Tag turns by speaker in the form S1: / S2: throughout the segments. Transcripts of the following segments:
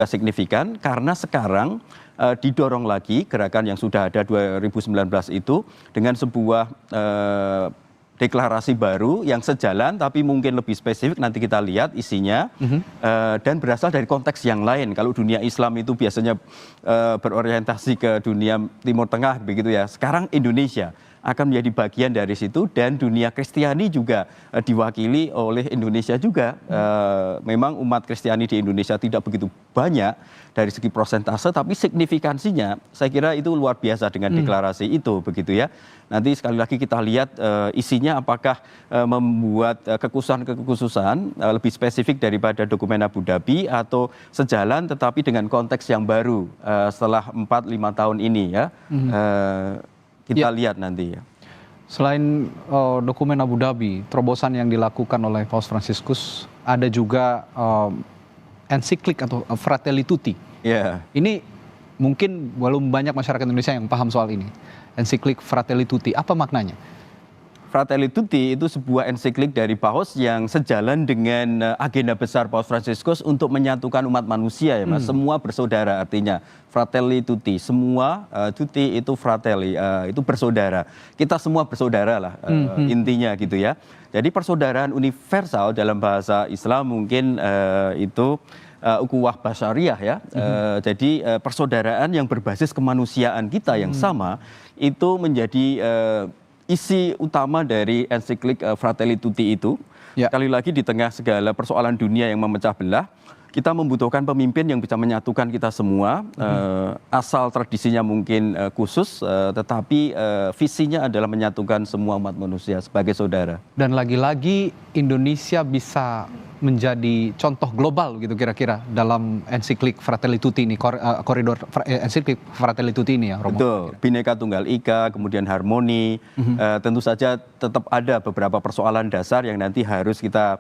S1: signifikan karena sekarang didorong lagi gerakan yang sudah ada 2019 itu dengan sebuah deklarasi baru yang sejalan tapi mungkin lebih spesifik, nanti kita lihat isinya, dan berasal dari konteks yang lain. Kalau dunia Islam itu biasanya berorientasi ke dunia Timur Tengah begitu ya, sekarang Indonesia akan menjadi bagian dari situ, dan dunia Kristiani juga diwakili oleh Indonesia juga. Memang umat Kristiani di Indonesia tidak begitu banyak dari segi persentase, tapi signifikansinya saya kira itu luar biasa dengan deklarasi itu begitu ya. Nanti sekali lagi kita lihat isinya apakah membuat kekhususan lebih spesifik daripada dokumen Abu Dhabi atau sejalan tetapi dengan konteks yang baru setelah 4-5 tahun ini ya. Kita lihat nanti ya.
S2: Selain dokumen Abu Dhabi, terobosan yang dilakukan oleh Paus Fransiskus, ada juga ensiklik atau Fratelli Tutti. Ini mungkin belum banyak masyarakat Indonesia yang paham soal ini. Ensiklik Fratelli Tutti, apa maknanya?
S1: Fratelli Tutti itu sebuah ensiklik dari Paus yang sejalan dengan agenda besar Paus Fransiskus untuk menyatukan umat manusia ya Mas. Semua bersaudara artinya Fratelli Tutti, semua Tutti itu Fratelli, itu bersaudara. Kita semua bersaudara lah intinya gitu ya. Jadi persaudaraan universal dalam bahasa Islam mungkin itu ukhuwah basyariah ya. Jadi persaudaraan yang berbasis kemanusiaan kita yang sama itu menjadi isi utama dari ensiklik Fratelli Tutti itu. Sekali lagi di tengah segala persoalan dunia yang memecah belah, kita membutuhkan pemimpin yang bisa menyatukan kita semua. Asal tradisinya mungkin khusus, tetapi visinya adalah menyatukan semua umat manusia sebagai saudara.
S2: Dan lagi-lagi Indonesia bisa menjadi contoh global gitu kira-kira dalam ensiklik Fratelli Tutti ini, koridor ensiklik Fratelli Tutti ini ya, Romo.
S1: Betul, Bhinneka Tunggal Ika, kemudian harmoni, tentu saja tetap ada beberapa persoalan dasar yang nanti harus kita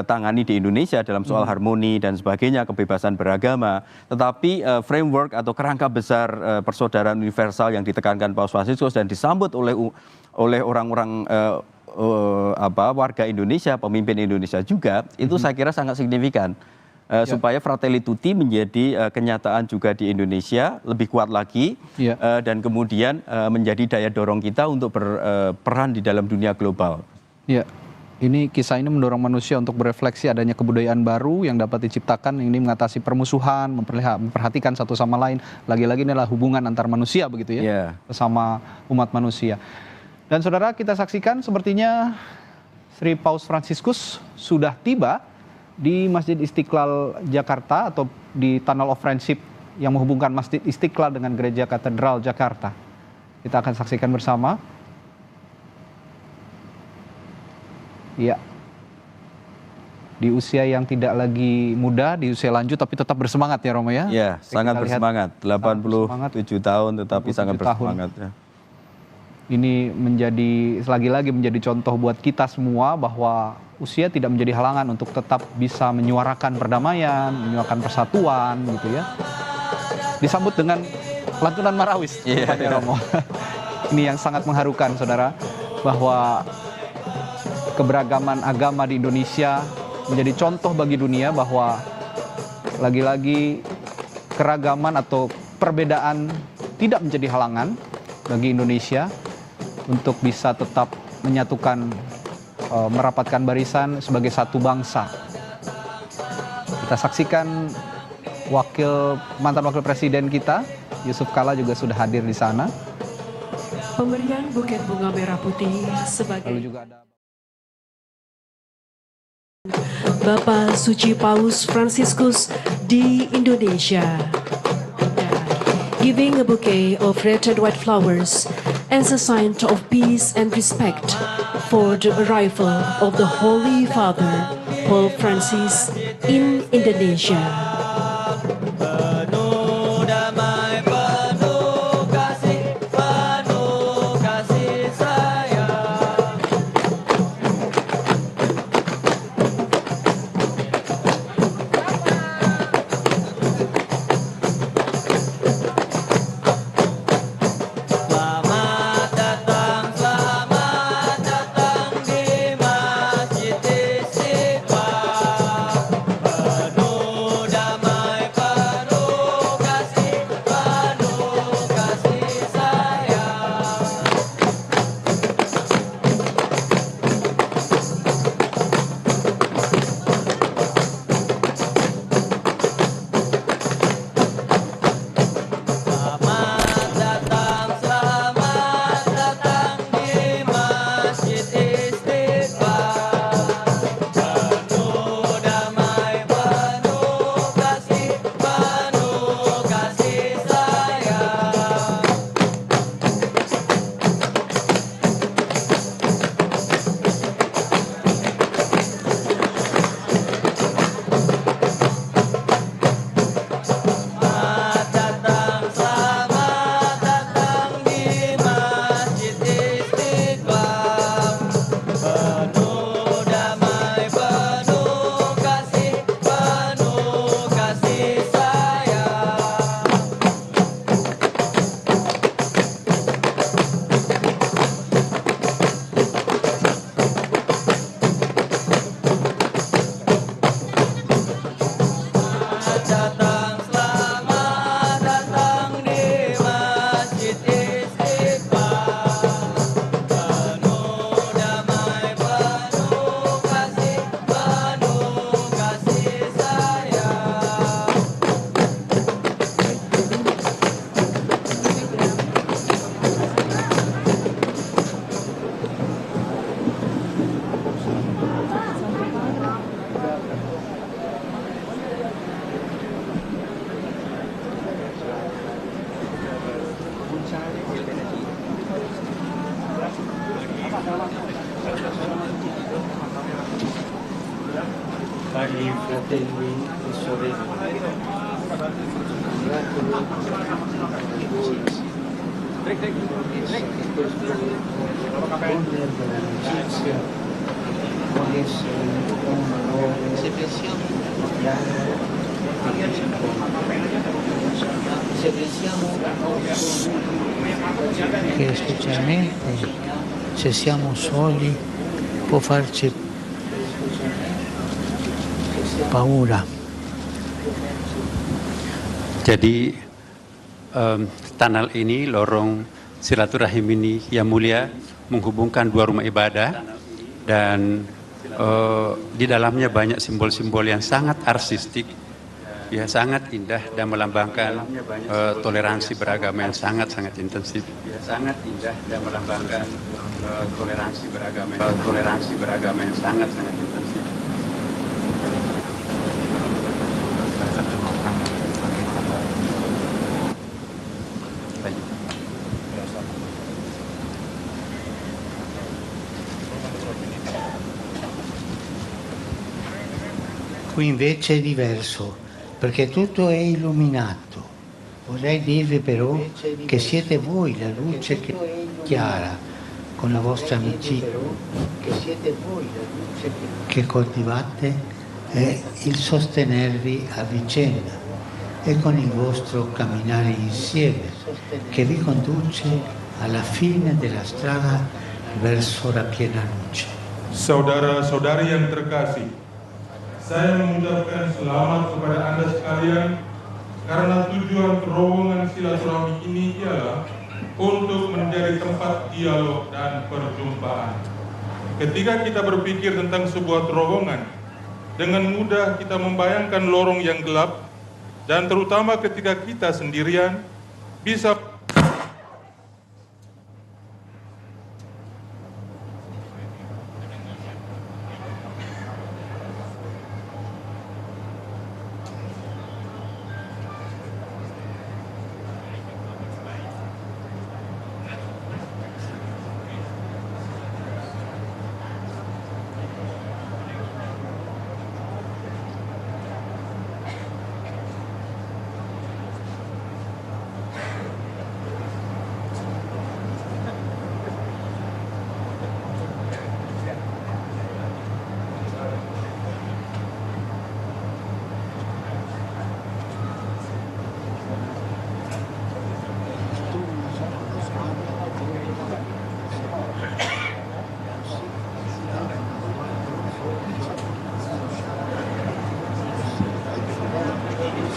S1: tangani di Indonesia dalam soal harmoni dan sebagainya, kebebasan beragama. Tetapi framework atau kerangka besar persaudaraan universal yang ditekankan Paus Fransiskus dan disambut oleh orang-orang warga Indonesia, pemimpin Indonesia juga, itu saya kira sangat signifikan. Supaya Fratelli Tutti menjadi kenyataan juga di Indonesia lebih kuat lagi, dan kemudian menjadi daya dorong kita untuk berperan di dalam dunia global.
S2: Ini kisah ini mendorong manusia untuk berefleksi adanya kebudayaan baru yang dapat diciptakan, ini mengatasi permusuhan, memperhatikan satu sama lain. Lagi-lagi ini adalah hubungan antar manusia begitu ya, bersama umat manusia. Dan saudara, kita saksikan sepertinya Sri Paus Fransiskus sudah tiba di Masjid Istiqlal Jakarta atau di Tunnel of Friendship yang menghubungkan Masjid Istiqlal dengan Gereja Katedral Jakarta. Kita akan saksikan bersama. Ya, di usia yang tidak lagi muda, di usia lanjut tapi tetap bersemangat ya Romo ya?
S1: Ya, sangat bersemangat. 87 tahun tetapi sangat bersemangat ya.
S2: Ini menjadi lagi-lagi menjadi contoh buat kita semua bahwa usia tidak menjadi halangan untuk tetap bisa menyuarakan perdamaian, menyuarakan persatuan gitu ya. Disambut dengan lantunan marawis, Romo. Ini yang sangat mengharukan saudara, bahwa keberagaman agama di Indonesia menjadi contoh bagi dunia bahwa lagi-lagi keragaman atau perbedaan tidak menjadi halangan bagi Indonesia untuk bisa tetap menyatukan, merapatkan barisan sebagai satu bangsa. Kita saksikan mantan wakil presiden kita, Yusuf Kala juga sudah hadir di sana.
S3: Pemberian buket bunga merah putih sebagai
S2: Lalu juga ada
S3: Bapak Suci Paus Fransiskus di Indonesia. Giving a bouquet of red and white flowers as a sign of peace and respect for the arrival of the Holy Father, Pope Francis, in Indonesia.
S4: Cari fratelli e sorelle, miracolo di voi, che questo wonder dell'amicizia può essere un valore se pensiamo che specialmente se siamo soli può farci paura.
S5: Jadi tunnel ini, lorong silaturahim ini yang mulia menghubungkan dua rumah ibadah dan di dalamnya banyak simbol-simbol yang sangat artistik, ya sangat indah dan melambangkan toleransi beragama yang sangat-sangat intensif. Ya, sangat indah dan melambangkan toleransi beragama yang sangat-sangat intensif.
S4: Qui invece è diverso, perché tutto è illuminato. Vorrei dirvi però che siete voi la luce che chiara, con la vostra amicizia, che coltivate e il sostenervi a vicenda e con il vostro camminare insieme, che vi conduce alla fine della strada verso la piena luce.
S6: Saudara-saudari yang terkasih, saya mengucapkan selamat kepada Anda sekalian karena tujuan terowongan silaturahmi ini ialah untuk menjadi tempat dialog dan perjumpaan. Ketika kita berpikir tentang sebuah terowongan, dengan mudah kita membayangkan lorong yang gelap, dan terutama ketika kita sendirian, bisa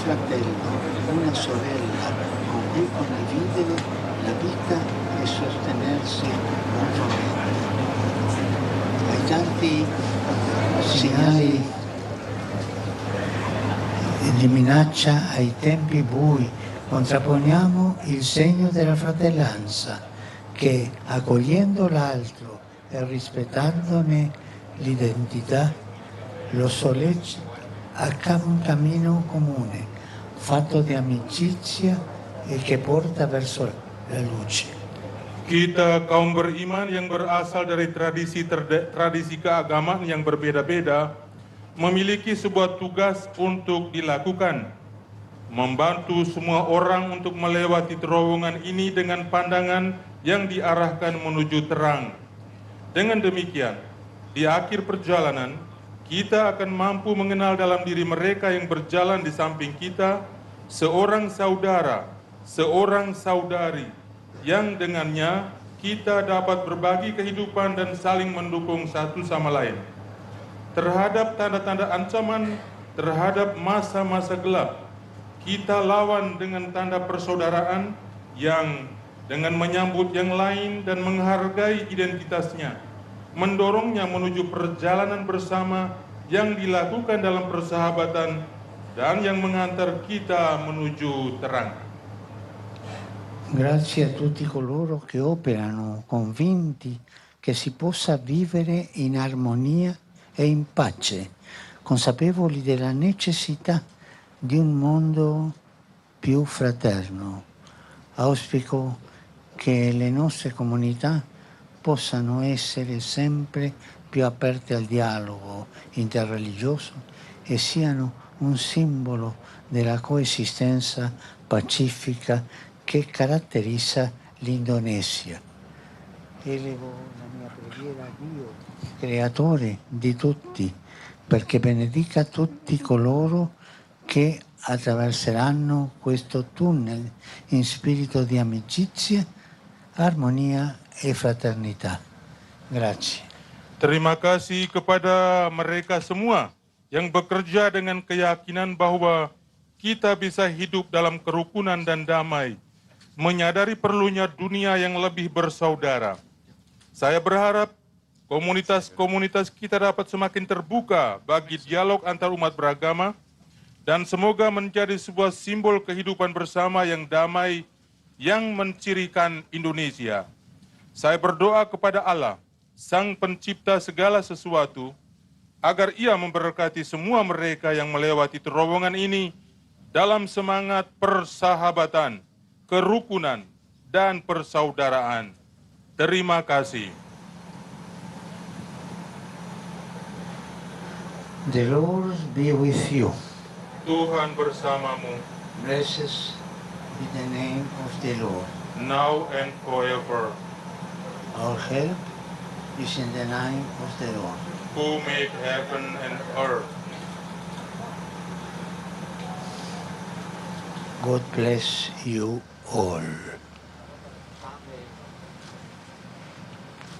S4: fratello, una sorella con cui condividere la vita e sostenersi mutuamente. Ai tanti segnali di minaccia, ai tempi bui, contrapponiamo il segno della fratellanza che, accogliendo l'altro e rispettandone l'identità, lo sollecita a un cammino comune, fatto di amicizia e che porta verso la luce.
S6: kita kaum beriman yang berasal dari tradisi keagamaan yang berbeda-beda memiliki sebuah tugas untuk dilakukan, membantu semua orang untuk melewati terowongan ini dengan pandangan yang diarahkan menuju terang. Dengan demikian, di akhir perjalanan, kita akan mampu mengenal dalam diri mereka yang berjalan di samping kita seorang saudara, seorang saudari yang dengannya kita dapat berbagi kehidupan dan saling mendukung satu sama lain. Terhadap tanda-tanda ancaman, terhadap masa-masa gelap, kita lawan dengan tanda persaudaraan yang dengan menyambut yang lain dan menghargai identitasnya, mendorongnya menuju perjalanan bersama yang dilakukan dalam persahabatan dan yang mengantar kita menuju terang.
S4: Grazie a tutti coloro che operano convinti che si possa vivere in armonia e in pace, consapevoli della necessità di un mondo più fraterno. Auspico che le nostre comunità possano essere sempre più aperte al dialogo interreligioso e siano un simbolo della coesistenza pacifica che caratterizza l'Indonesia. Elevo la mia preghiera a Dio, creatore di tutti, perché benedica tutti coloro che attraverseranno questo tunnel in spirito di amicizia, armonia e fraternità. Grazie.
S6: Terima kasih kepada mereka semua yang bekerja dengan keyakinan bahwa kita bisa hidup dalam kerukunan dan damai, menyadari perlunya dunia yang lebih bersaudara. Saya berharap komunitas-komunitas kita dapat semakin terbuka bagi dialog antar umat beragama dan semoga menjadi sebuah simbol kehidupan bersama yang damai yang mencirikan Indonesia. Saya berdoa kepada Allah, Sang Pencipta segala sesuatu, agar Ia memberkati semua mereka yang melewati terowongan ini dalam semangat persahabatan, kerukunan, dan persaudaraan. Terima kasih.
S4: The Lord be with you.
S6: Tuhan bersamamu,
S4: Blessed be the name of the Lord.
S6: now and forever,
S4: Our help is in the name of the Lord.
S6: who made heaven and earth.
S4: God bless you all.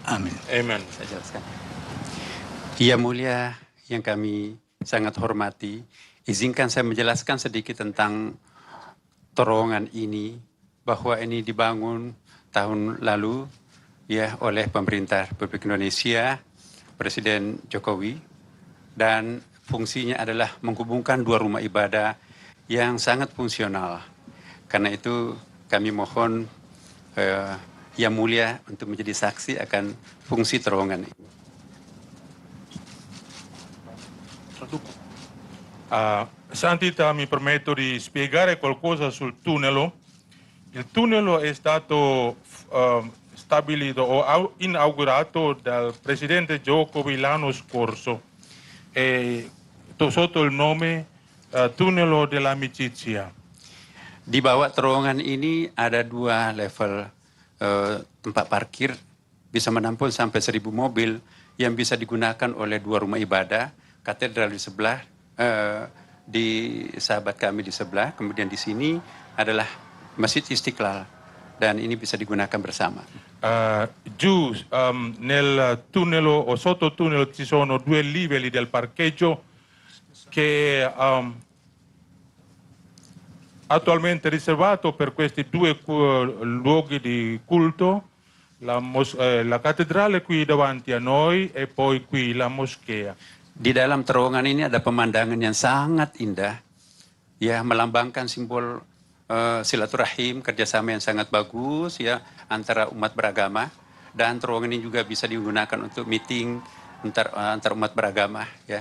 S4: Amin.
S6: Amen.
S5: Saya jelaskan. Yang mulia yang kami sangat hormati, izinkan saya menjelaskan sedikit tentang terowongan ini, bahwa ini dibangun tahun lalu ya oleh pemerintah Republik Indonesia, Presiden Jokowi, dan fungsinya adalah menghubungkan dua rumah ibadah yang sangat fungsional. Karena itu kami mohon Yang Mulia untuk menjadi saksi akan fungsi terowongan ini.
S6: Santità, mi permetto di spiegare qualcosa sul tunnel. Il tunnel è stato stabilito o inaugurato dal Presidente Jokowi l'anno scorso sotto il nome Tunnel dell'Amicizia.
S5: Di bawah terowongan ini ada dua level tempat parkir, bisa menampung sampai 1.000 mobil yang bisa digunakan oleh dua rumah ibadah, katedral di sebelah, di sahabat kami di sebelah, kemudian di sini adalah Masjid Istiqlal, dan ini bisa digunakan bersama.
S6: Giù nel tunnel o sotto tunnel ci sono due livelli del parcheggio che attualmente riservato per questi due luoghi di culto, la cattedrale qui davanti a noi e poi qui la moschea.
S5: Di dalam terowongan ini ada pemandangan yang sangat indah, ya, melambangkan simbol silaturahim, kerjasama yang sangat bagus ya antara umat beragama, dan terowongan ini juga bisa digunakan untuk meeting antar umat beragama ya.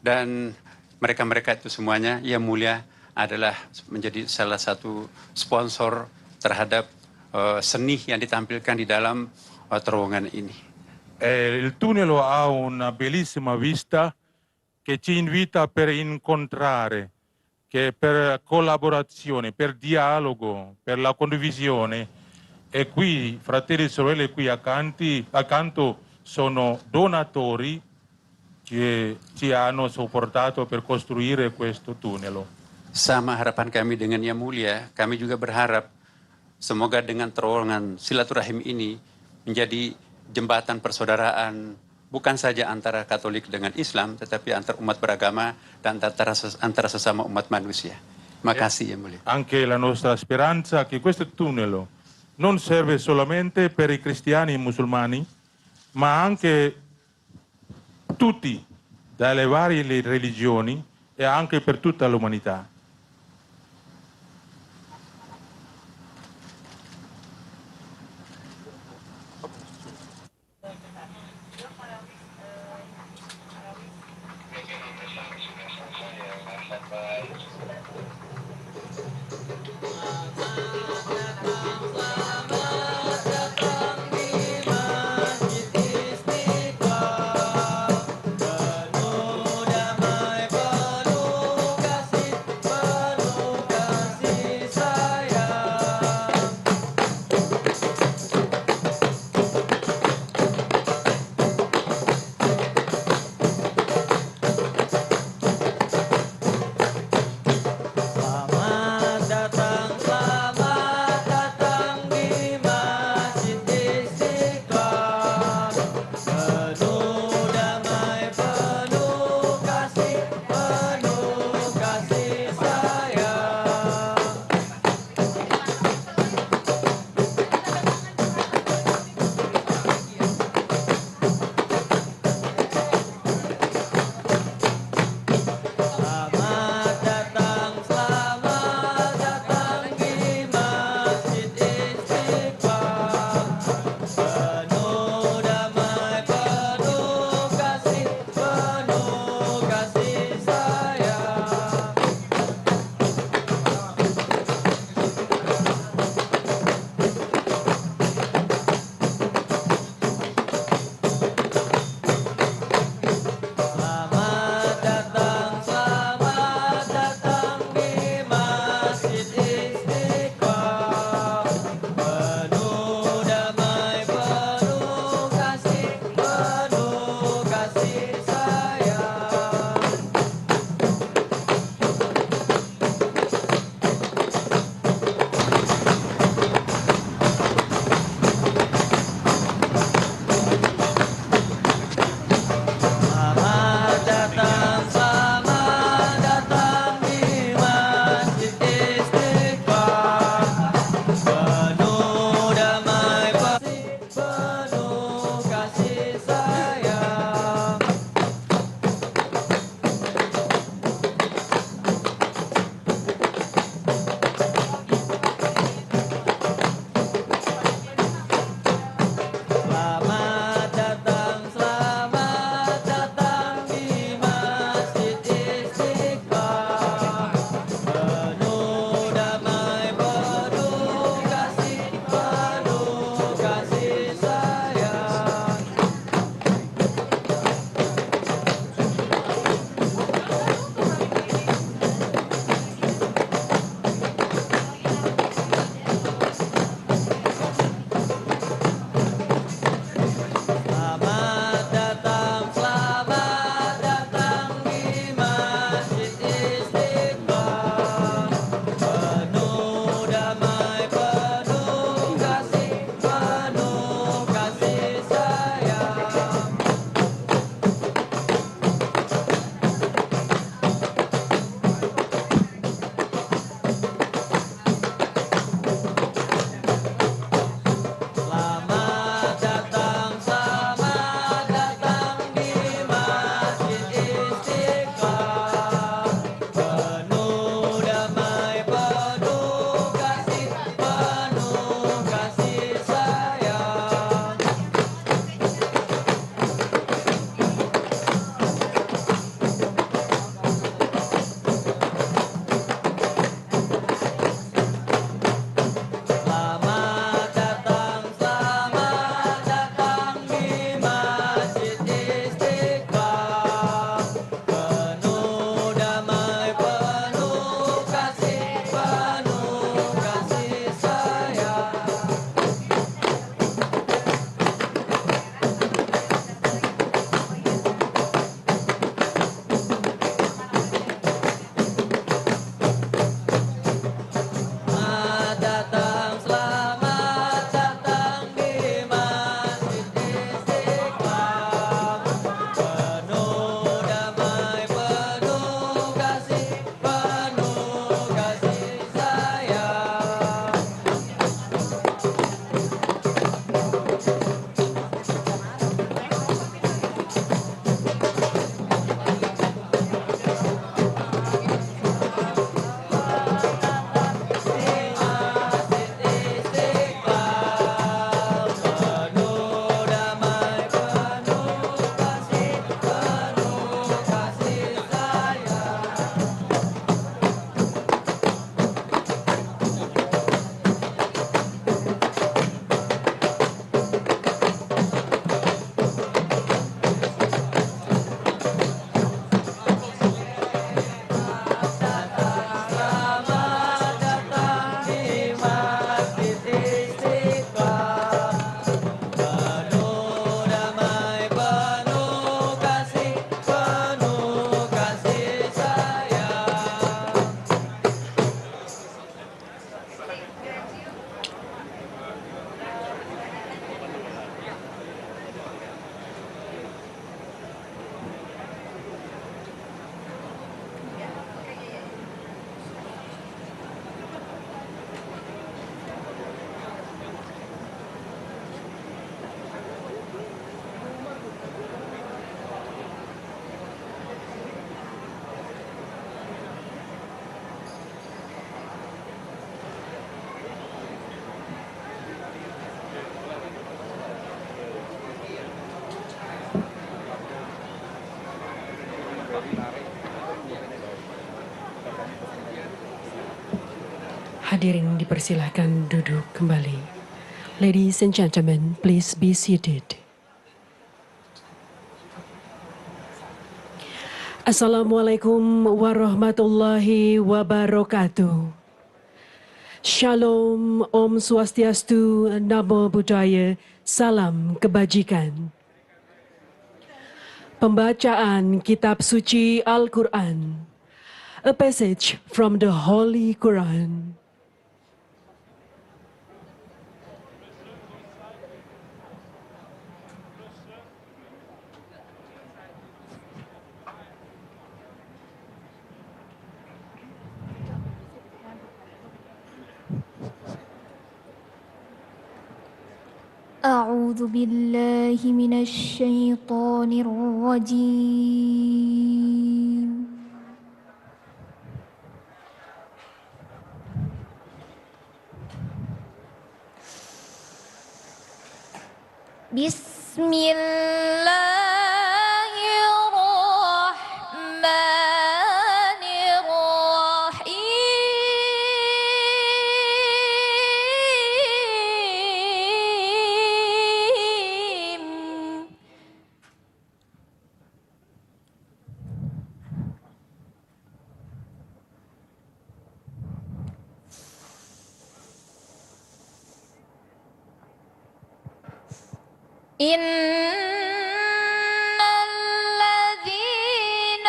S5: Dan mereka-mereka itu semuanya Yang Mulia adalah menjadi salah satu sponsor terhadap seni yang ditampilkan di dalam terowongan ini.
S6: Il tunnel ha una bellissima vista che ci invita per incontrare, che per collaborazione, per dialogo, per la condivisione. E qui, fratelli e sorelle qui accanto sono donatori che ci hanno supportato per costruire questo tunnel.
S5: Sama harapan kami dengan Yang Mulia, kami juga berharap semoga dengan terowongan silaturahim ini menjadi jembatan persaudaraan, bukan saja antara Katolik dengan Islam, tetapi antar umat beragama dan antara sesama umat manusia. Terima kasih Yang Mulia.
S6: Anche la nostra speranza che questo tunnel non serve solamente per i cristiani e i musulmani, ma anche tutti, dalle varie religioni e anche per tutta l'umanità.
S3: Hadirin dipersilahkan duduk kembali. Ladies and gentlemen, please be seated. Assalamualaikum warahmatullahi wabarakatuh. Shalom, Om Swastiastu, Namo Buddhaya, Salam Kebajikan. Pembacaan Kitab Suci Al-Quran. A passage from the Holy Quran.
S7: أعوذ بالله من الشيطان الرجيم بسم الله الرحمن الرحيم إن الذين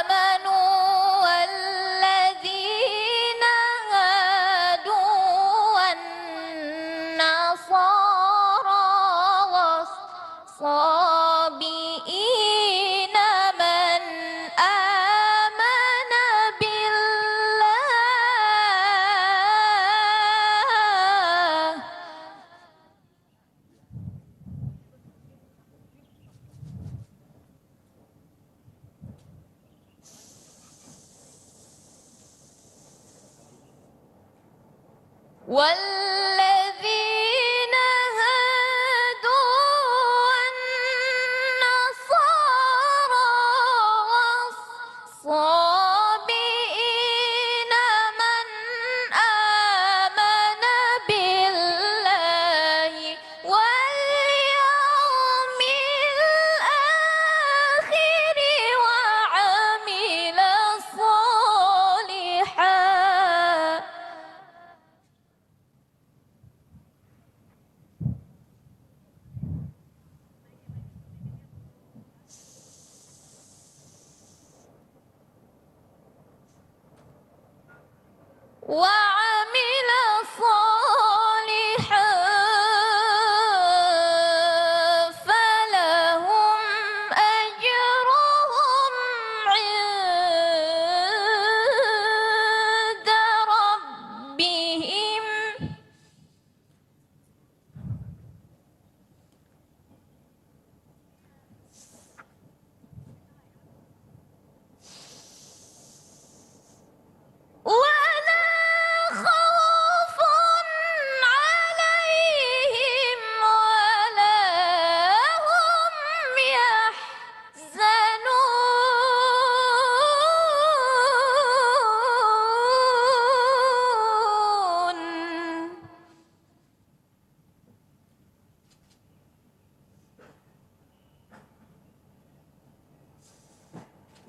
S7: آمنوا والذين هادوا والنصارى والصابئين من آمن بالله والذين هادوا والنصارى والصابئين من آمن بالله واليوم الآخر وعمل صالحا وعمل صالحا فلهم أجرهم عند ربهم ولا خوف عليهم ولا هم يحزنون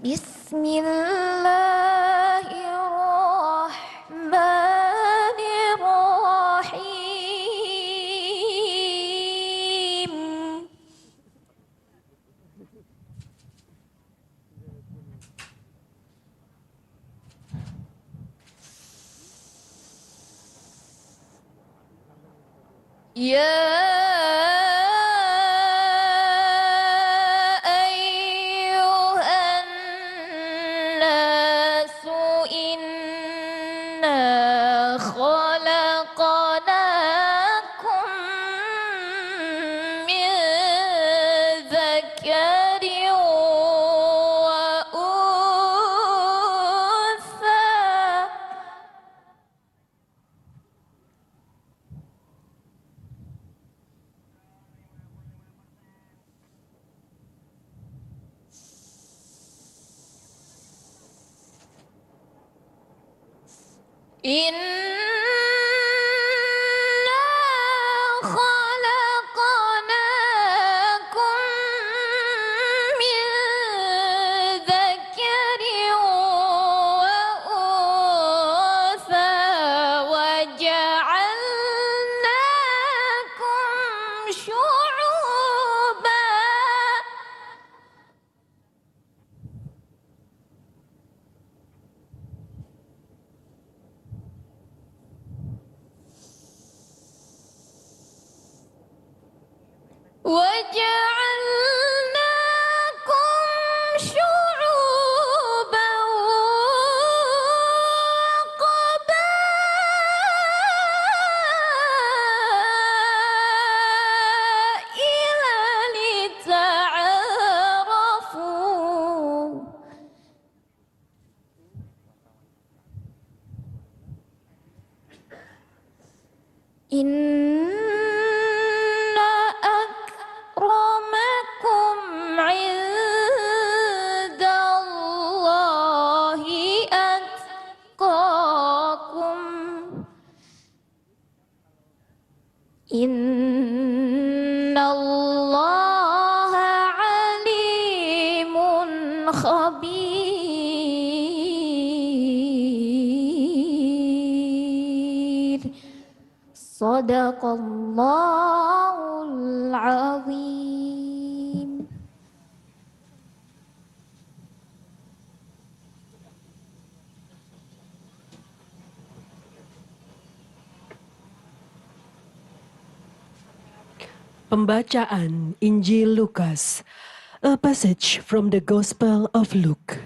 S7: بسم الله الرحمن الرحيم يا أيها الناس إنا خلقناكم من ذكر وأنثى إنا خلقناكم من ذكر وأنثى وجعلناكم شعوبا وجعلناكم شعوبا وقبائل لتعارفوا إن أكرمكم عند الله أتقاكم إن الله عليم خبير صدق الله العظيم.
S3: Pembacaan Injil Lukas, a passage from the Gospel of Luke.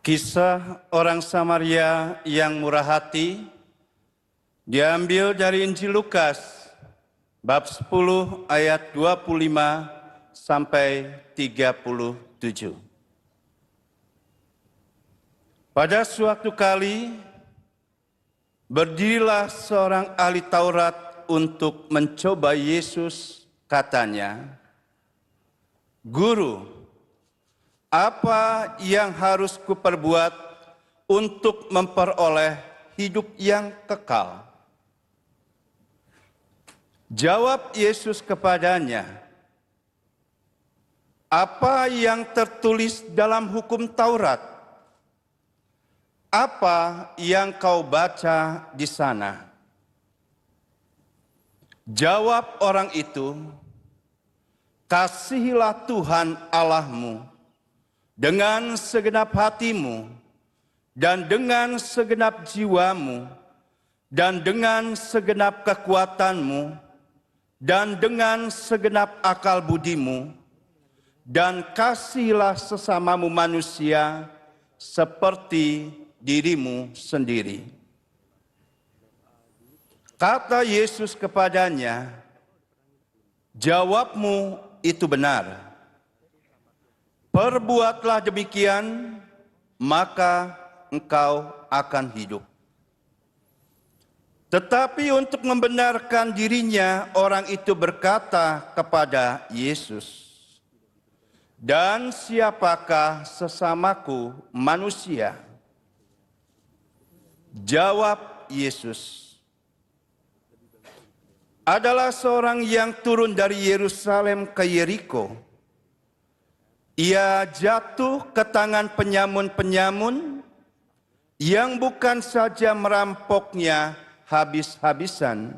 S8: Kisah orang Samaria yang murah hati diambil dari Injil Lukas bab 10 ayat 25 sampai 37. Pada suatu kali berdirilah seorang ahli Taurat untuk mencoba Yesus, katanya, "Guru, apa yang harus kuperbuat untuk memperoleh hidup yang kekal?" Jawab Yesus kepadanya, "Apa yang tertulis dalam hukum Taurat? Apa yang kau baca di sana?" Jawab orang itu, "Kasihilah Tuhan Allahmu dengan segenap hatimu, dan dengan segenap jiwamu, dan dengan segenap kekuatanmu, dan dengan segenap akal budimu, dan kasihilah sesamamu manusia seperti dirimu sendiri." Kata Yesus kepadanya, "Jawabmu itu benar. Perbuatlah demikian, maka engkau akan hidup." Tetapi untuk membenarkan dirinya, orang itu berkata kepada Yesus, "Dan siapakah sesamaku manusia?" Jawab Yesus, "Adalah seorang yang turun dari Yerusalem ke Yeriko. Ia jatuh ke tangan penyamun-penyamun yang bukan saja merampoknya habis-habisan,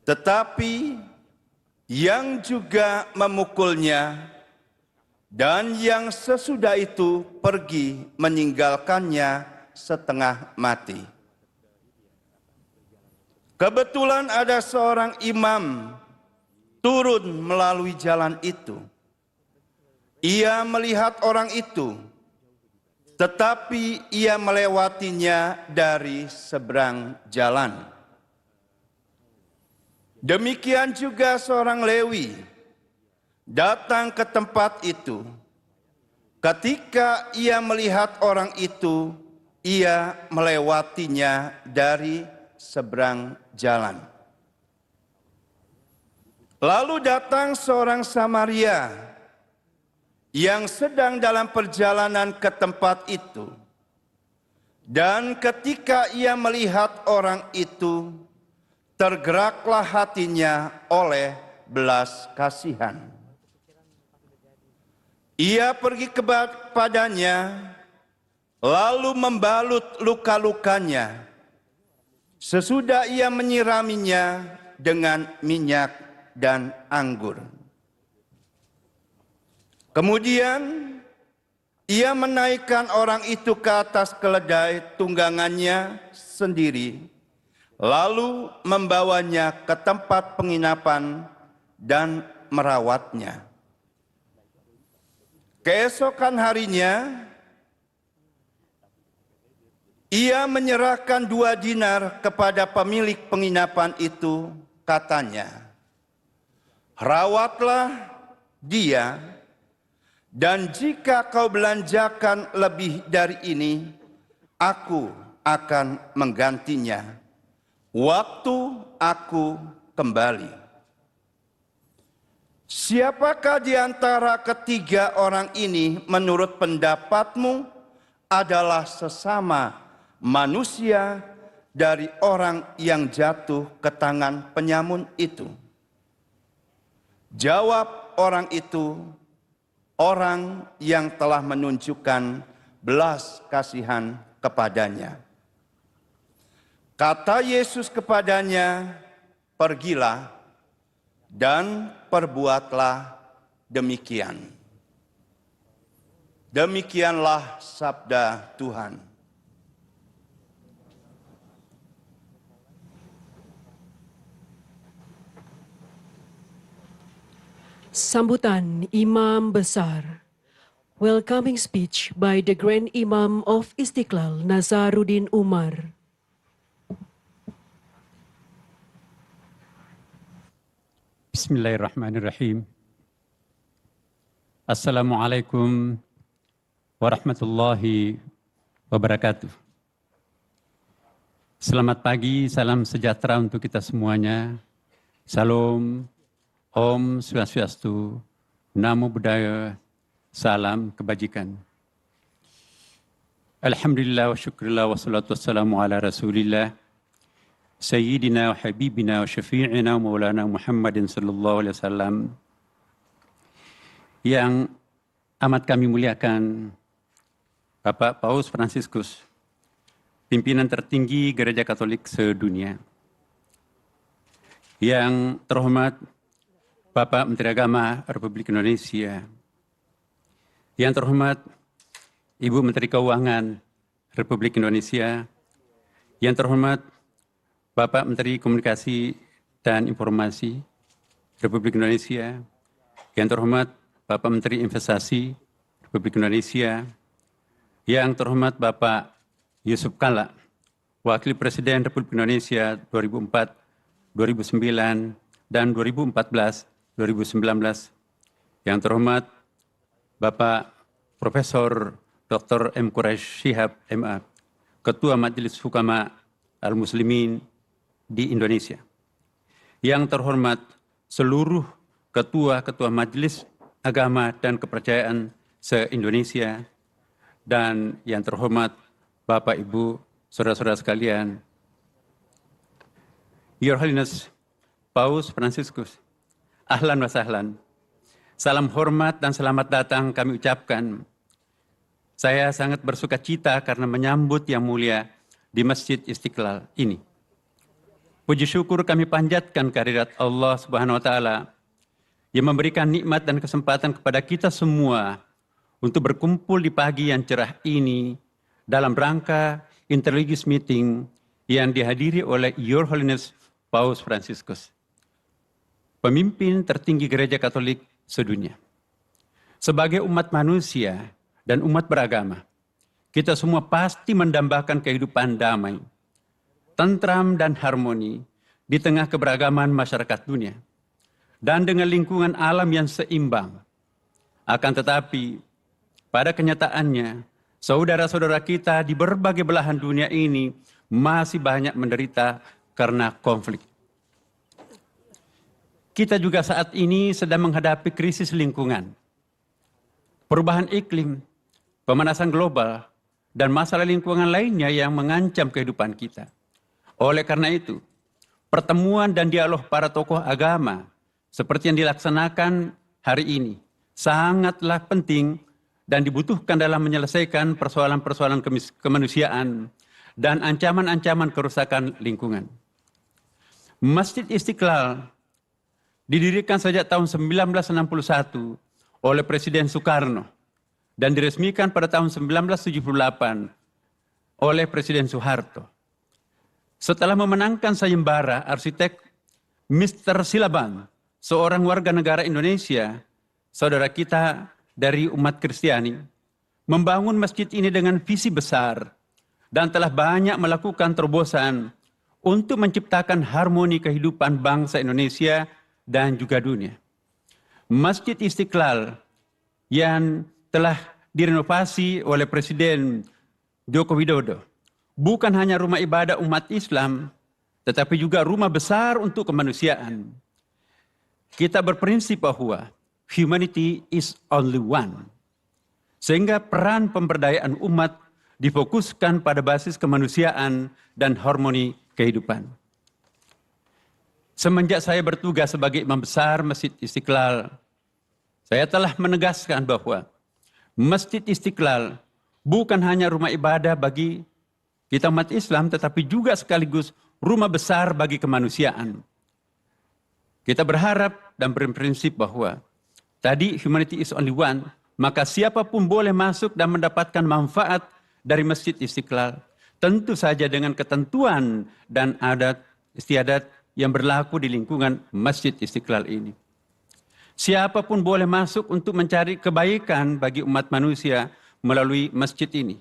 S8: tetapi yang juga memukulnya, dan yang sesudah itu pergi meninggalkannya setengah mati. Kebetulan ada seorang imam turun melalui jalan itu. Ia melihat orang itu, tetapi ia melewatinya dari seberang jalan. Demikian juga seorang Lewi datang ke tempat itu. Ketika ia melihat orang itu, ia melewatinya dari seberang jalan. Lalu datang seorang Samaria yang sedang dalam perjalanan ke tempat itu. Dan ketika ia melihat orang itu, tergeraklah hatinya oleh belas kasihan. Ia pergi kepadanya, lalu membalut luka-lukanya. Sesudah ia menyiraminya dengan minyak dan anggur. Kemudian ia menaikkan orang itu ke atas keledai tunggangannya sendiri, lalu membawanya ke tempat penginapan dan merawatnya. Keesokan harinya, ia menyerahkan 2 dinar kepada pemilik penginapan itu, katanya, "Rawatlah dia, dan jika kau belanjakan lebih dari ini, aku akan menggantinya waktu aku kembali." Siapakah di antara ketiga orang ini menurut pendapatmu adalah sesama manusia dari orang yang jatuh ke tangan penyamun itu? Jawab orang itu, orang yang telah menunjukkan belas kasihan kepadanya. Kata Yesus kepadanya, "Pergilah dan perbuatlah demikian." Demikianlah sabda Tuhan.
S3: Sambutan Imam Besar. Welcoming speech by the Grand Imam of Istiqlal, Nazaruddin Umar.
S5: Bismillahirrahmanirrahim. Assalamualaikum warahmatullahi wabarakatuh. Selamat pagi, salam sejahtera untuk kita semuanya. Salam, Om Swastiastu, Namo Buddhaya, salam kebajikan. Alhamdulillah wa syukurillah wa salatu wassalamu ala rasulillah Sayyidina wa habibina wa syafi'ina wa maulana Muhammadin sallallahu alaihi wasallam. Yang amat kami muliakan Bapak Paus Fransiskus, pimpinan tertinggi Gereja Katolik sedunia. Yang terhormat Bapak Menteri Agama Republik Indonesia, yang terhormat Ibu Menteri Keuangan Republik Indonesia, yang terhormat Bapak Menteri Komunikasi dan Informasi Republik Indonesia, yang terhormat Bapak Menteri Investasi Republik Indonesia, yang terhormat Bapak Yusuf Kalla, Wakil Presiden Republik Indonesia 2004, 2009, dan 2014-2019, yang terhormat Bapak Profesor Dr. M. Quraish Shihab, MA, Ketua Majelis Hukama Al-Muslimin di Indonesia, yang terhormat seluruh ketua-ketua Majelis Agama dan Kepercayaan se-Indonesia, dan yang terhormat Bapak, Ibu, saudara-saudara sekalian, Your Holiness Paus Fransiskus, ahlan wa sahlan. Salam hormat dan selamat datang kami ucapkan. Saya sangat bersuka cita karena menyambut yang mulia di Masjid Istiqlal ini. Puji syukur kami panjatkan kehadirat Allah Subhanahu wa taala yang memberikan nikmat dan kesempatan kepada kita semua untuk berkumpul di pagi yang cerah ini dalam rangka interreligious meeting yang dihadiri oleh Your Holiness Paus Fransiskus, pemimpin tertinggi Gereja Katolik sedunia. Sebagai umat manusia dan umat beragama, kita semua pasti mendambakan kehidupan damai, tentram dan harmoni di tengah keberagaman masyarakat dunia dan dengan lingkungan alam yang seimbang. Akan tetapi, pada kenyataannya, saudara-saudara kita di berbagai belahan dunia ini masih banyak menderita karena konflik. Kita juga saat ini sedang menghadapi krisis lingkungan. perubahan iklim, pemanasan global, dan masalah lingkungan lainnya yang mengancam kehidupan kita. Oleh karena itu, pertemuan dan dialog para tokoh agama seperti yang dilaksanakan hari ini sangatlah penting dan dibutuhkan dalam menyelesaikan persoalan-persoalan kemanusiaan dan ancaman-ancaman kerusakan lingkungan. Masjid Istiqlal didirikan sejak tahun 1961 oleh Presiden Soekarno dan diresmikan pada tahun 1978 oleh Presiden Soeharto. Setelah memenangkan sayembara arsitek Mr. Silaban, seorang warga negara Indonesia, saudara kita dari umat Kristiani, membangun masjid ini dengan visi besar dan telah banyak melakukan terobosan untuk menciptakan harmoni kehidupan bangsa Indonesia dan juga dunia. Masjid Istiqlal yang telah direnovasi oleh Presiden Joko Widodo bukan hanya rumah ibadah umat Islam, tetapi juga rumah besar untuk kemanusiaan. Kita berprinsip bahwa humanity is only one. Sehingga peran pemberdayaan umat difokuskan pada basis kemanusiaan dan harmoni kehidupan. Semenjak saya bertugas sebagai imam besar Masjid Istiqlal, saya telah menegaskan bahwa Masjid Istiqlal bukan hanya rumah ibadah bagi kita umat Islam, tetapi juga sekaligus rumah besar bagi kemanusiaan. Kita berharap dan berprinsip bahwa tadi humanity is only one, maka siapapun boleh masuk dan mendapatkan manfaat dari Masjid Istiqlal. Tentu saja dengan ketentuan dan adat istiadat yang berlaku di lingkungan Masjid Istiqlal ini. Siapapun boleh masuk untuk mencari kebaikan bagi umat manusia melalui masjid ini.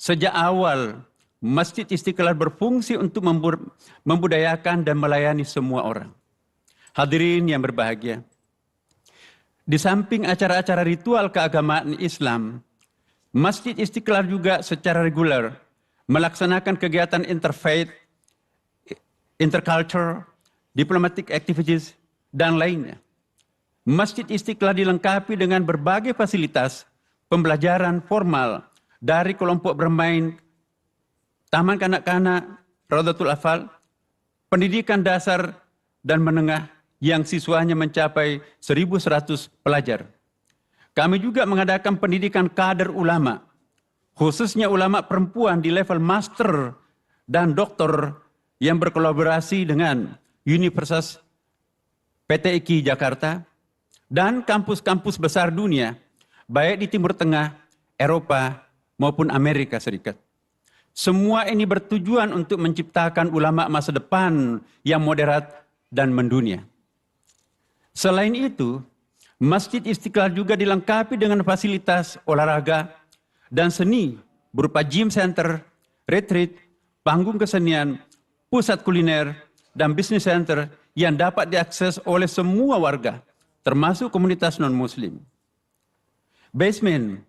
S5: Sejak awal, Masjid Istiqlal berfungsi untuk membudayakan dan melayani semua orang. Hadirin yang berbahagia, di samping acara-acara ritual keagamaan Islam, Masjid Istiqlal juga secara reguler melaksanakan kegiatan interfaith, interculture, diplomatic activities, dan lainnya. Masjid Istiqlal dilengkapi dengan berbagai fasilitas pembelajaran formal dari kelompok bermain, taman kanak-kanak, Raudatul Atfal, pendidikan dasar dan menengah yang siswanya mencapai 1.100 pelajar. Kami juga mengadakan pendidikan kader ulama, khususnya ulama perempuan di level master dan doktor yang berkolaborasi dengan Universitas PTIK Jakarta dan kampus-kampus besar dunia, baik di Timur Tengah, Eropa, maupun Amerika Serikat. Semua ini bertujuan untuk menciptakan ulama masa depan yang moderat dan mendunia. Selain itu, Masjid Istiqlal juga dilengkapi dengan fasilitas olahraga dan seni berupa gym center, retreat, panggung kesenian, pusat kuliner, dan bisnis center yang dapat diakses oleh semua warga, termasuk komunitas non-muslim. Basement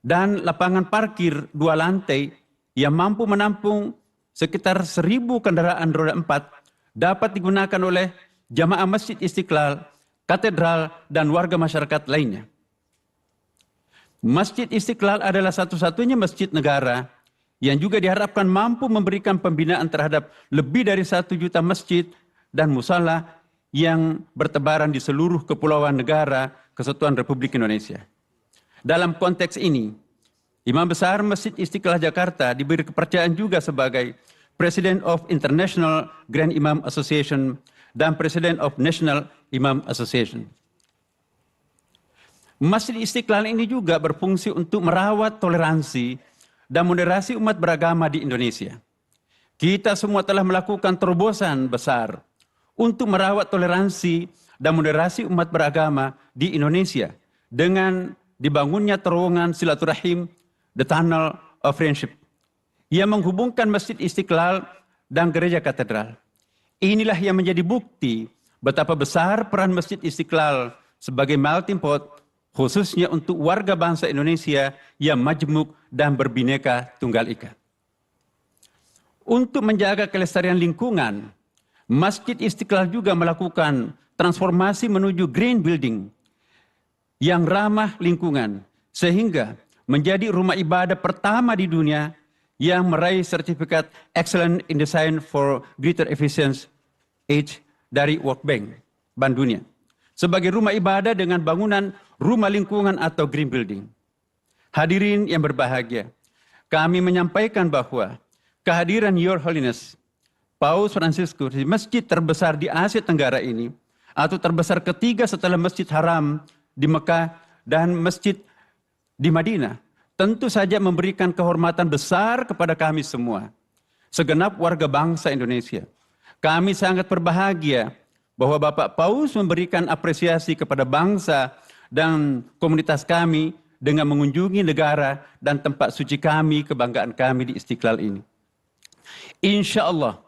S5: dan lapangan parkir 2 lantai yang mampu menampung sekitar 1.000 kendaraan roda 4 dapat digunakan oleh jamaah Masjid Istiqlal, katedral, dan warga masyarakat lainnya. Masjid Istiqlal adalah satu-satunya masjid negara yang juga diharapkan mampu memberikan pembinaan terhadap lebih dari 1 juta masjid dan musala yang bertebaran di seluruh kepulauan negara Kesatuan Republik Indonesia. Dalam konteks ini, Imam Besar Masjid Istiqlal Jakarta diberi kepercayaan juga sebagai President of International Grand Imam Association dan President of National Imam Association. Masjid Istiqlal ini juga berfungsi untuk merawat toleransi dan moderasi umat beragama di Indonesia. Kita semua telah melakukan terobosan besar untuk merawat toleransi dan moderasi umat beragama di Indonesia dengan dibangunnya terowongan silaturahim, the Tunnel of Friendship, yang menghubungkan Masjid Istiqlal dan Gereja Katedral. Inilah yang menjadi bukti betapa besar peran Masjid Istiqlal sebagai melting pot, khususnya untuk warga bangsa Indonesia yang majmuk dan berbineka tunggal ika. Untuk menjaga kelestarian lingkungan, Masjid Istiqlal juga melakukan transformasi menuju green building yang ramah lingkungan, sehingga menjadi rumah ibadah pertama di dunia yang meraih sertifikat Excellent in Design for Greater Efficiency Age dari World Bank, Bank Dunia, sebagai rumah ibadah dengan bangunan rumah lingkungan atau green building. Hadirin yang berbahagia, kami menyampaikan bahwa kehadiran Your Holiness Paus Fransiskus di masjid terbesar di Asia Tenggara ini, atau terbesar ketiga setelah Masjid Haram di Mekah dan Masjid di Madinah, tentu saja memberikan kehormatan besar kepada kami semua, segenap warga bangsa Indonesia. Kami sangat berbahagia bahwa Bapak Paus memberikan apresiasi kepada bangsa dan komunitas kami dengan mengunjungi negara dan tempat suci kami, kebanggaan kami di Istiqlal ini. Insya Allah,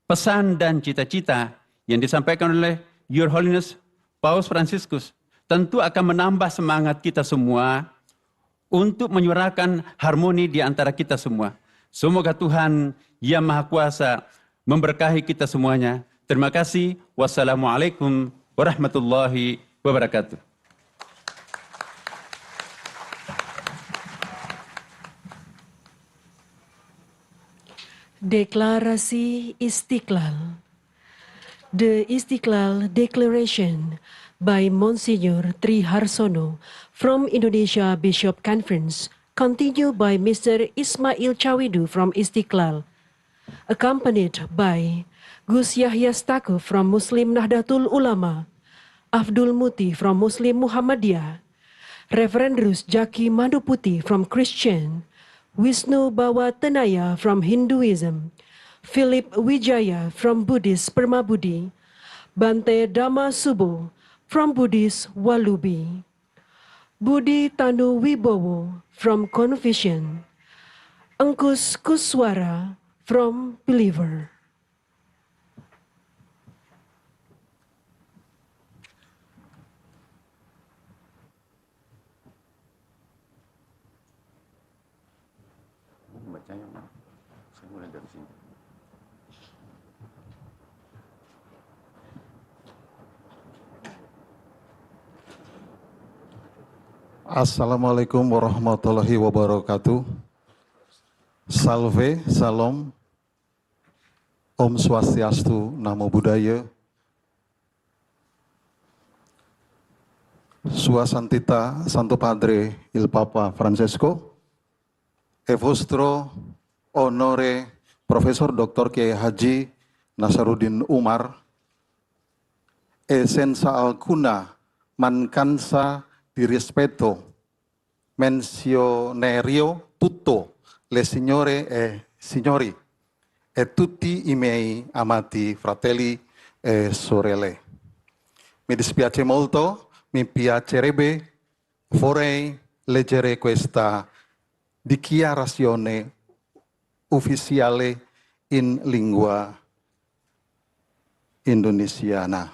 S5: pesan dan cita-cita yang disampaikan oleh Your Holiness Paus Fransiskus tentu akan menambah semangat kita semua untuk menyuarakan harmoni di antara kita semua. Semoga Tuhan Yang Maha Kuasa memberkahi kita semuanya. Terima kasih. Wassalamualaikum warahmatullahi wabarakatuh.
S3: Deklarasi Istiqlal. The Istiqlal Declaration by Monsignor Tri Harsono from Indonesia Bishop Conference, continued by Mr. Ismail Chawidu from Istiqlal, accompanied by Gus Yahya Stakuf from Muslim Nahdlatul Ulama, Abdul Muti from Muslim Muhammadiyah, Reverend Rus Jaki Manduputi from Christian, Wisnu Bawa Tenaya from Hinduism, Philip Wijaya from Buddhist Permabudi, Bante Dhamma Subo from Buddhist Walubi, Budi Tanu Wibowo from Confucian, Angkus Kuswara from Believer.
S9: Saya mulai dari sini. Assalamualaikum warahmatullahi wabarakatuh. Salve, salam, Om Swastiastu, Namo Buddhaya. Sua Santita, Santo Padre il Papa Francesco, e vostro onore Profesor Dr. Kiai Haji Nasaruddin Umar, e senza alcuna mancanza di rispetto menzionerio tutto le signore e signori e tutti i miei amati fratelli e sorelle. Mi dispiace molto, mi piacerebbe, vorrei leggere questa dichiarazione ufficiale in lingua indonesiana.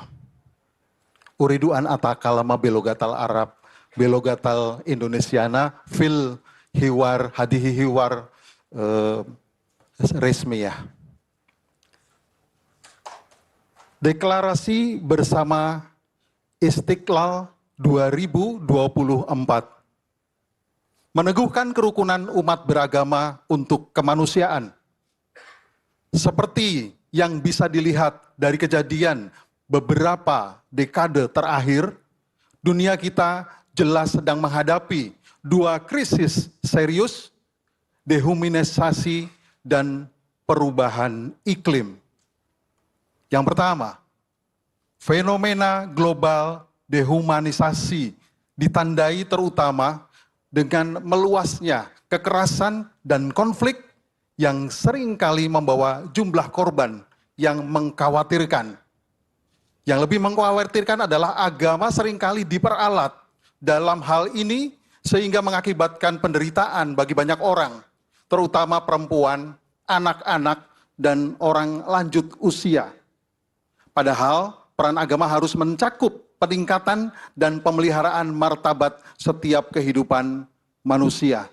S9: Uridu an atakalama belogatal Arab, belogatal Indonesiana, fil hiwar, hadihi hiwar resmiyah. Deklarasi bersama Istiqlal 2024. Meneguhkan kerukunan umat beragama untuk kemanusiaan. Seperti yang bisa dilihat dari kejadian beberapa dekade terakhir, dunia kita jelas sedang menghadapi dua krisis serius, dehumanisasi dan perubahan iklim. Yang pertama, fenomena global dehumanisasi ditandai terutama dengan meluasnya kekerasan dan konflik yang seringkali membawa jumlah korban yang mengkhawatirkan. Yang lebih mengkhawatirkan adalah agama seringkali diperalat dalam hal ini sehingga mengakibatkan penderitaan bagi banyak orang, terutama perempuan, anak-anak, dan orang lanjut usia. Padahal peran agama harus mencakup peningkatan dan pemeliharaan martabat setiap kehidupan manusia.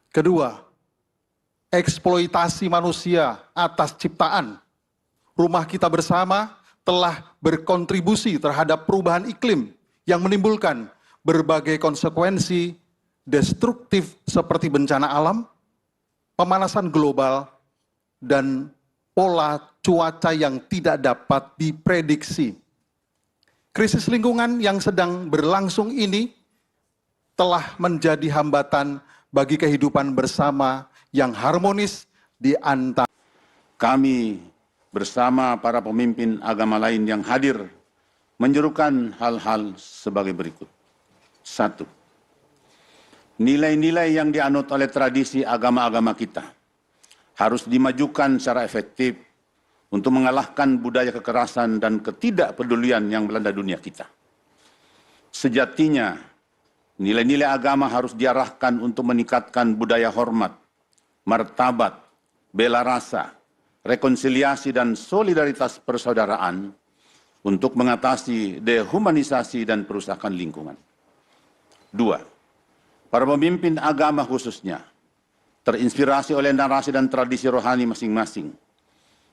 S9: Kedua, eksploitasi manusia atas ciptaan. Rumah kita bersama telah berkontribusi terhadap perubahan iklim yang menimbulkan berbagai konsekuensi destruktif seperti bencana alam, pemanasan global, dan pola cuaca yang tidak dapat diprediksi. Krisis lingkungan yang sedang berlangsung ini telah menjadi hambatan bagi kehidupan bersama yang harmonis di antara
S10: kami bersama para pemimpin agama lain yang hadir menyerukan hal-hal sebagai berikut. 1. Nilai-nilai yang dianut oleh tradisi agama-agama kita harus dimajukan secara efektif untuk mengalahkan budaya kekerasan dan ketidakpedulian yang melanda dunia kita. Sejatinya, nilai-nilai agama harus diarahkan untuk meningkatkan budaya hormat, martabat, bela rasa, rekonsiliasi dan solidaritas persaudaraan untuk mengatasi dehumanisasi dan perusakan lingkungan. 2. Para pemimpin agama khususnya terinspirasi oleh narasi dan tradisi rohani masing-masing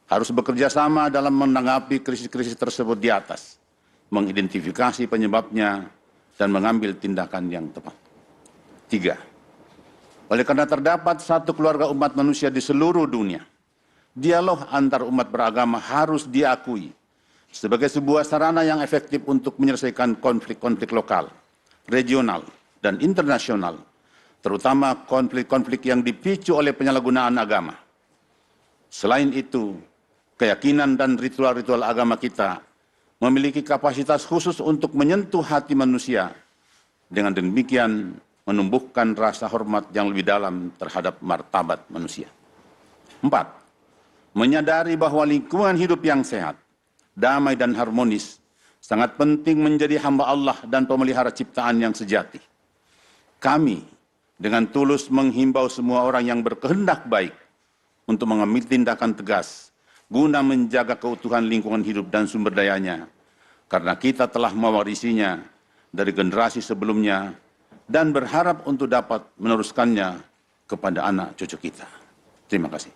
S10: harus bekerja sama dalam menanggapi krisis-krisis tersebut di atas, mengidentifikasi penyebabnya, dan mengambil tindakan yang tepat. 3. Oleh karena terdapat satu keluarga umat manusia di seluruh dunia, dialog antar umat beragama harus diakui sebagai sebuah sarana yang efektif untuk menyelesaikan konflik-konflik lokal, regional, dan internasional, terutama konflik-konflik yang dipicu oleh penyalahgunaan agama. Selain itu, keyakinan dan ritual-ritual agama kita memiliki kapasitas khusus untuk menyentuh hati manusia, dengan demikian menumbuhkan rasa hormat yang lebih dalam terhadap martabat manusia. 4. Menyadari bahwa lingkungan hidup yang sehat, damai dan harmonis sangat penting menjadi hamba Allah dan pemelihara ciptaan yang sejati. Kami dengan tulus menghimbau semua orang yang berkehendak baik untuk mengambil tindakan tegas guna menjaga keutuhan lingkungan hidup dan sumber dayanya, karena kita telah mewarisinya dari generasi sebelumnya dan berharap untuk dapat meneruskannya kepada anak cucu kita. Terima kasih.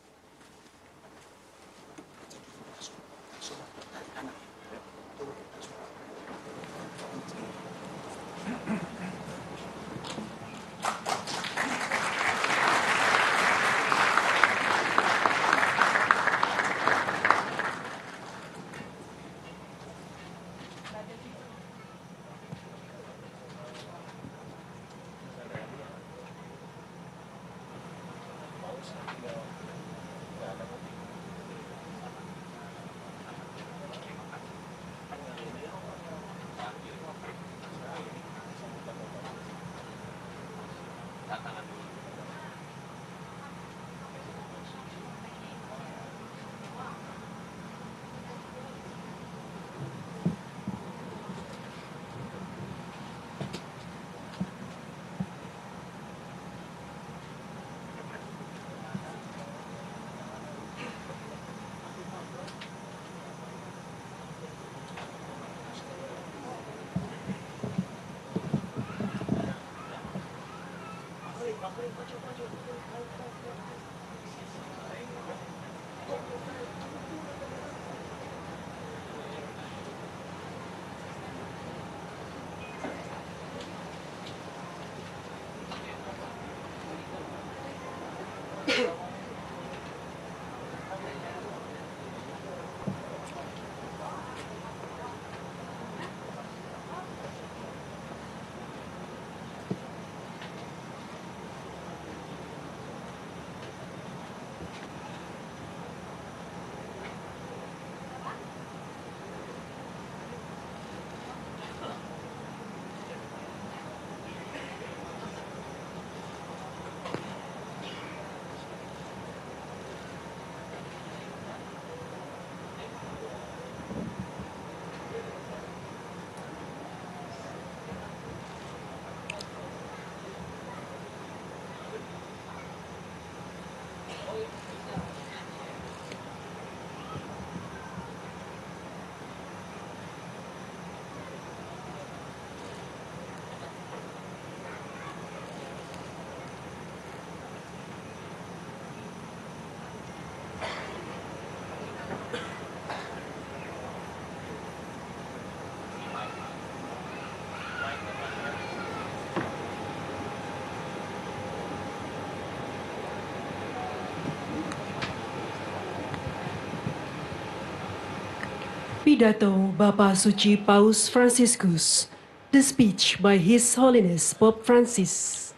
S3: Pidato Bapak Suci Paus Franciscus. The speech by His Holiness Pope Francis.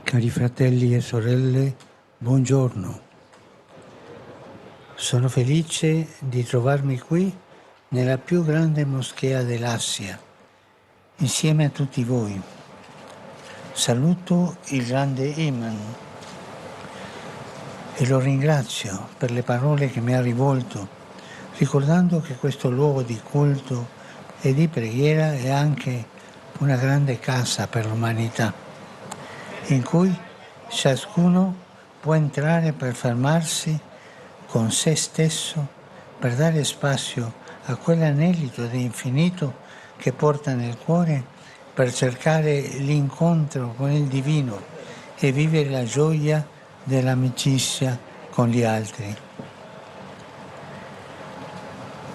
S4: Cari fratelli e sorelle, buongiorno. Sono felice di trovarmi qui nella più grande moschea dell'Asia, insieme a tutti voi. Saluto il grande Imam e lo ringrazio per le parole che mi ha rivolto, ricordando che questo luogo di culto e di preghiera è anche una grande casa per l'umanità, in cui ciascuno può entrare per fermarsi con se stesso, per dare spazio a quell'anelito di infinito che porta nel cuore, per cercare l'incontro con il divino e vivere la gioia dell'amicizia con gli altri. Mi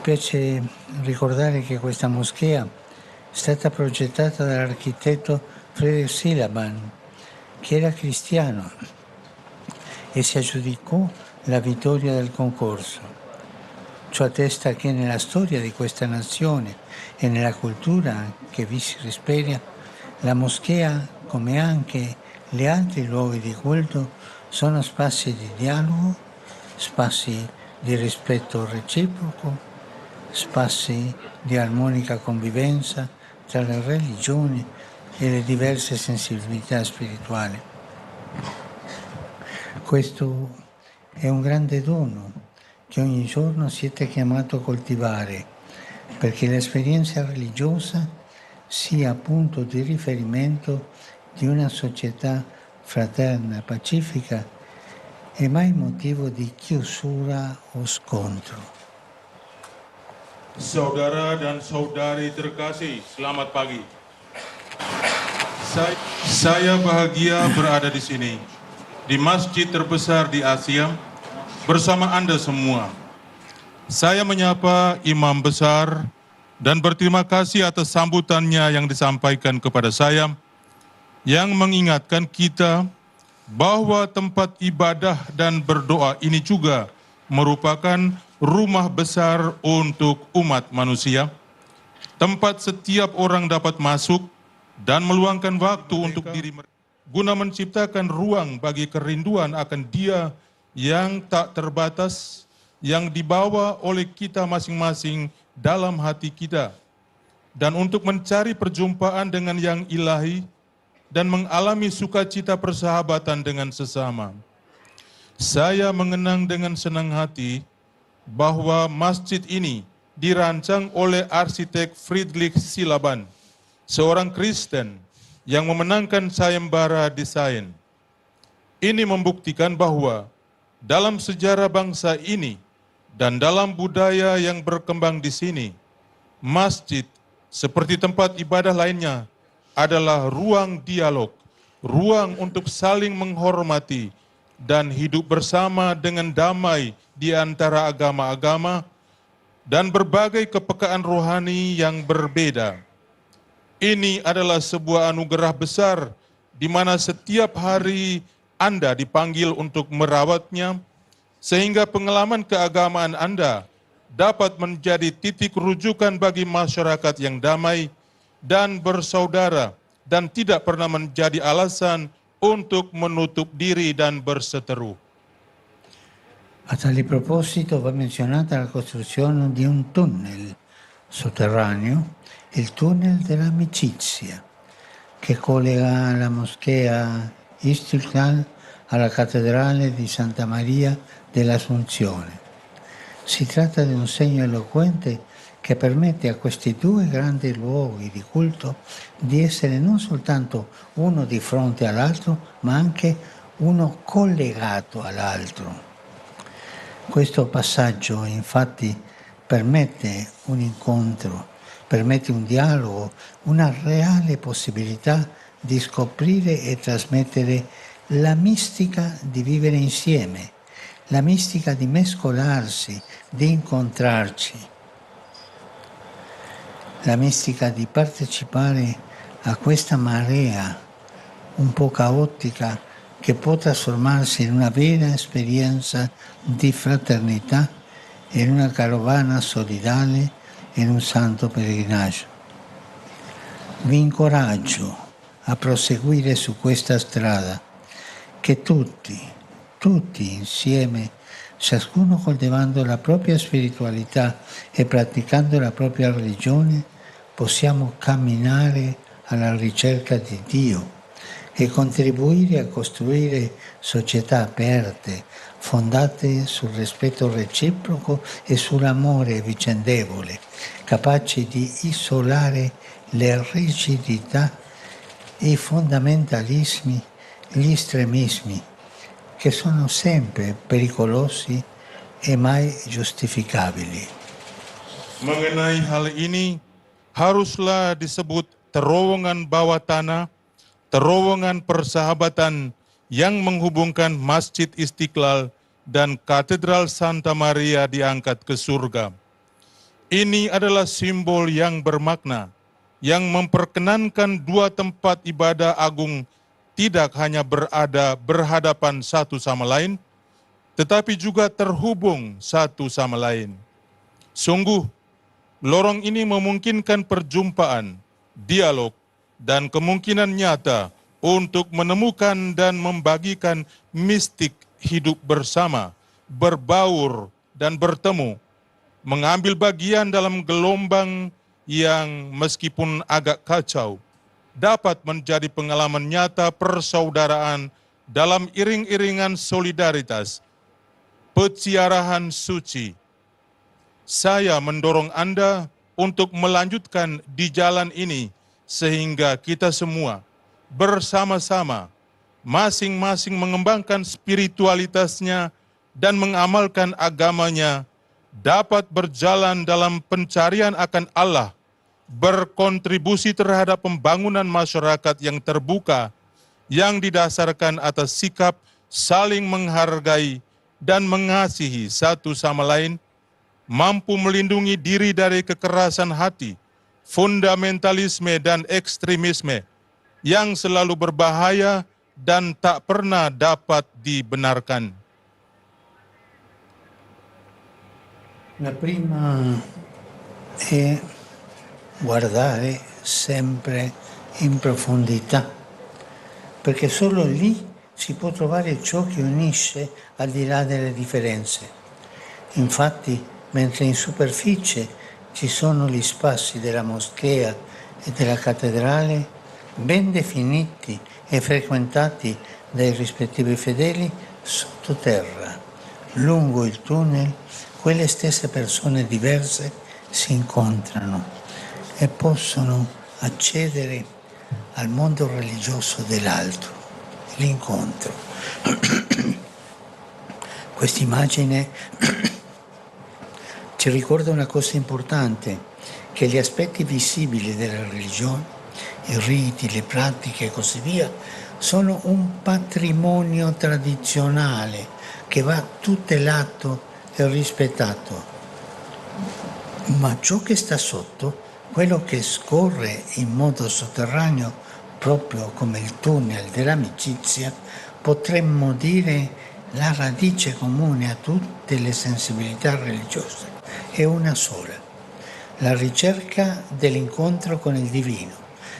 S4: piace ricordare che questa moschea è stata progettata dall'architetto Friedrich Silaban, che era cristiano e si aggiudicò la vittoria del concorso. Ciò attesta che nella storia di questa nazione e nella cultura che vi si respira, la moschea, come anche gli altri luoghi di culto, sono spazi di dialogo, spazi di rispetto reciproco, spazi di armonica convivenza tra le religioni e le diverse sensibilità spirituali. Questo è un grande dono che ogni giorno siete chiamato a coltivare, perché l'esperienza religiosa sia punto di riferimento di una società fraterna, pacifica e mai motivo di chiusura o scontro.
S6: Saudara dan saudari terkasih, selamat pagi. Saya bahagia berada di sini, di masjid terbesar di Asia, bersama Anda semua. Saya menyapa Imam Besar dan berterima kasih atas sambutannya yang disampaikan kepada saya, yang mengingatkan kita bahwa tempat ibadah dan berdoa ini juga merupakan rumah besar untuk umat manusia, tempat setiap orang dapat masuk dan meluangkan waktu untuk diri mereka, guna menciptakan ruang bagi kerinduan akan Dia yang tak terbatas, yang dibawa oleh kita masing-masing dalam hati kita, dan untuk mencari perjumpaan dengan yang ilahi dan mengalami sukacita persahabatan dengan sesama. Saya mengenang dengan senang hati bahwa masjid ini dirancang oleh arsitek Friedrich Silaban, seorang Kristen yang memenangkan sayembara desain. Ini membuktikan bahwa dalam sejarah bangsa ini dan dalam budaya yang berkembang di sini, masjid seperti tempat ibadah lainnya adalah ruang dialog, ruang untuk saling menghormati dan hidup bersama dengan damai di antara agama-agama dan berbagai kepekaan rohani yang berbeda. Ini adalah sebuah anugerah besar di mana setiap hari Anda dipanggil untuk merawatnya, sehingga pengalaman keagamaan Anda dapat menjadi titik rujukan bagi masyarakat yang damai dan bersaudara, dan tidak pernah menjadi alasan untuk menutup diri dan berseteru.
S4: A tale proposito va menzionata la costruzione di un tunnel sotterraneo, il tunnel dell'amicizia, che collega la moschea Istiklal alla cattedrale di Santa Maria dell'Assunzione. Si tratta di un segno eloquente che permette a questi due grandi luoghi di culto di essere non soltanto uno di fronte all'altro, ma anche uno collegato all'altro. Questo passaggio infatti permette un incontro, permette un dialogo, una reale possibilità di scoprire e trasmettere la mistica di vivere insieme, la mistica di mescolarsi, di incontrarci, la mistica di partecipare a questa marea un po' caotica che può trasformarsi in una vera esperienza di fraternità, in una carovana solidale, in un santo pellegrinaggio. Vi incoraggio a proseguire su questa strada che tutti insieme, ciascuno coltivando la propria spiritualità e praticando la propria religione, possiamo camminare alla ricerca di Dio e contribuire a costruire società aperte, fondate sul rispetto reciproco e sull'amore vicendevole, capaci di isolare le rigidità, i fondamentalismi, gli estremismi, che sono sempre pericolosi e mai giustificabili.
S6: Mengenai hal ini, haruslah disebut terowongan bawah tanah, terowongan persahabatan yang menghubungkan Masjid Istiqlal dan Katedral Santa Maria diangkat ke surga. Ini adalah simbol yang bermakna, yang memperkenankan dua tempat ibadah agung tidak hanya berhadapan satu sama lain, tetapi juga terhubung satu sama lain. Sungguh, lorong ini memungkinkan perjumpaan, dialog, dan kemungkinan nyata untuk menemukan dan membagikan mistik hidup bersama, berbaur, dan bertemu, mengambil bagian dalam gelombang yang meskipun agak kacau, dapat menjadi pengalaman nyata persaudaraan dalam iring-iringan solidaritas, peziarahan suci. Saya mendorong Anda untuk melanjutkan di jalan ini sehingga kita semua bersama-sama masing-masing mengembangkan spiritualitasnya dan mengamalkan agamanya dapat berjalan dalam pencarian akan Allah, berkontribusi terhadap pembangunan masyarakat yang terbuka, yang didasarkan atas sikap saling menghargai dan mengasihi satu sama lain, mampu melindungi diri dari kekerasan hati, fundamentalisme dan ekstremisme yang selalu berbahaya dan tak pernah dapat dibenarkan.
S4: La prima è guardare sempre in profondità, perché solo lì si può trovare ciò che unisce al di là delle differenze. Infatti, mentre in superficie ci sono gli spazi della moschea e della cattedrale, ben definiti e frequentati dai rispettivi fedeli, sottoterra, lungo il tunnel, quelle stesse persone diverse si incontrano e possono accedere al mondo religioso dell'altro, l'incontro. Quest'immagine ci ricorda una cosa importante, che gli aspetti visibili della religione, i riti, le pratiche e così via, sono un patrimonio tradizionale che va tutelato e rispettato. Ma ciò che sta sotto, quello che scorre in modo sotterraneo, proprio come il tunnel dell'amicizia, potremmo dire la radice comune a tutte le sensibilità religiose, è una sola: la ricerca dell'incontro con il divino,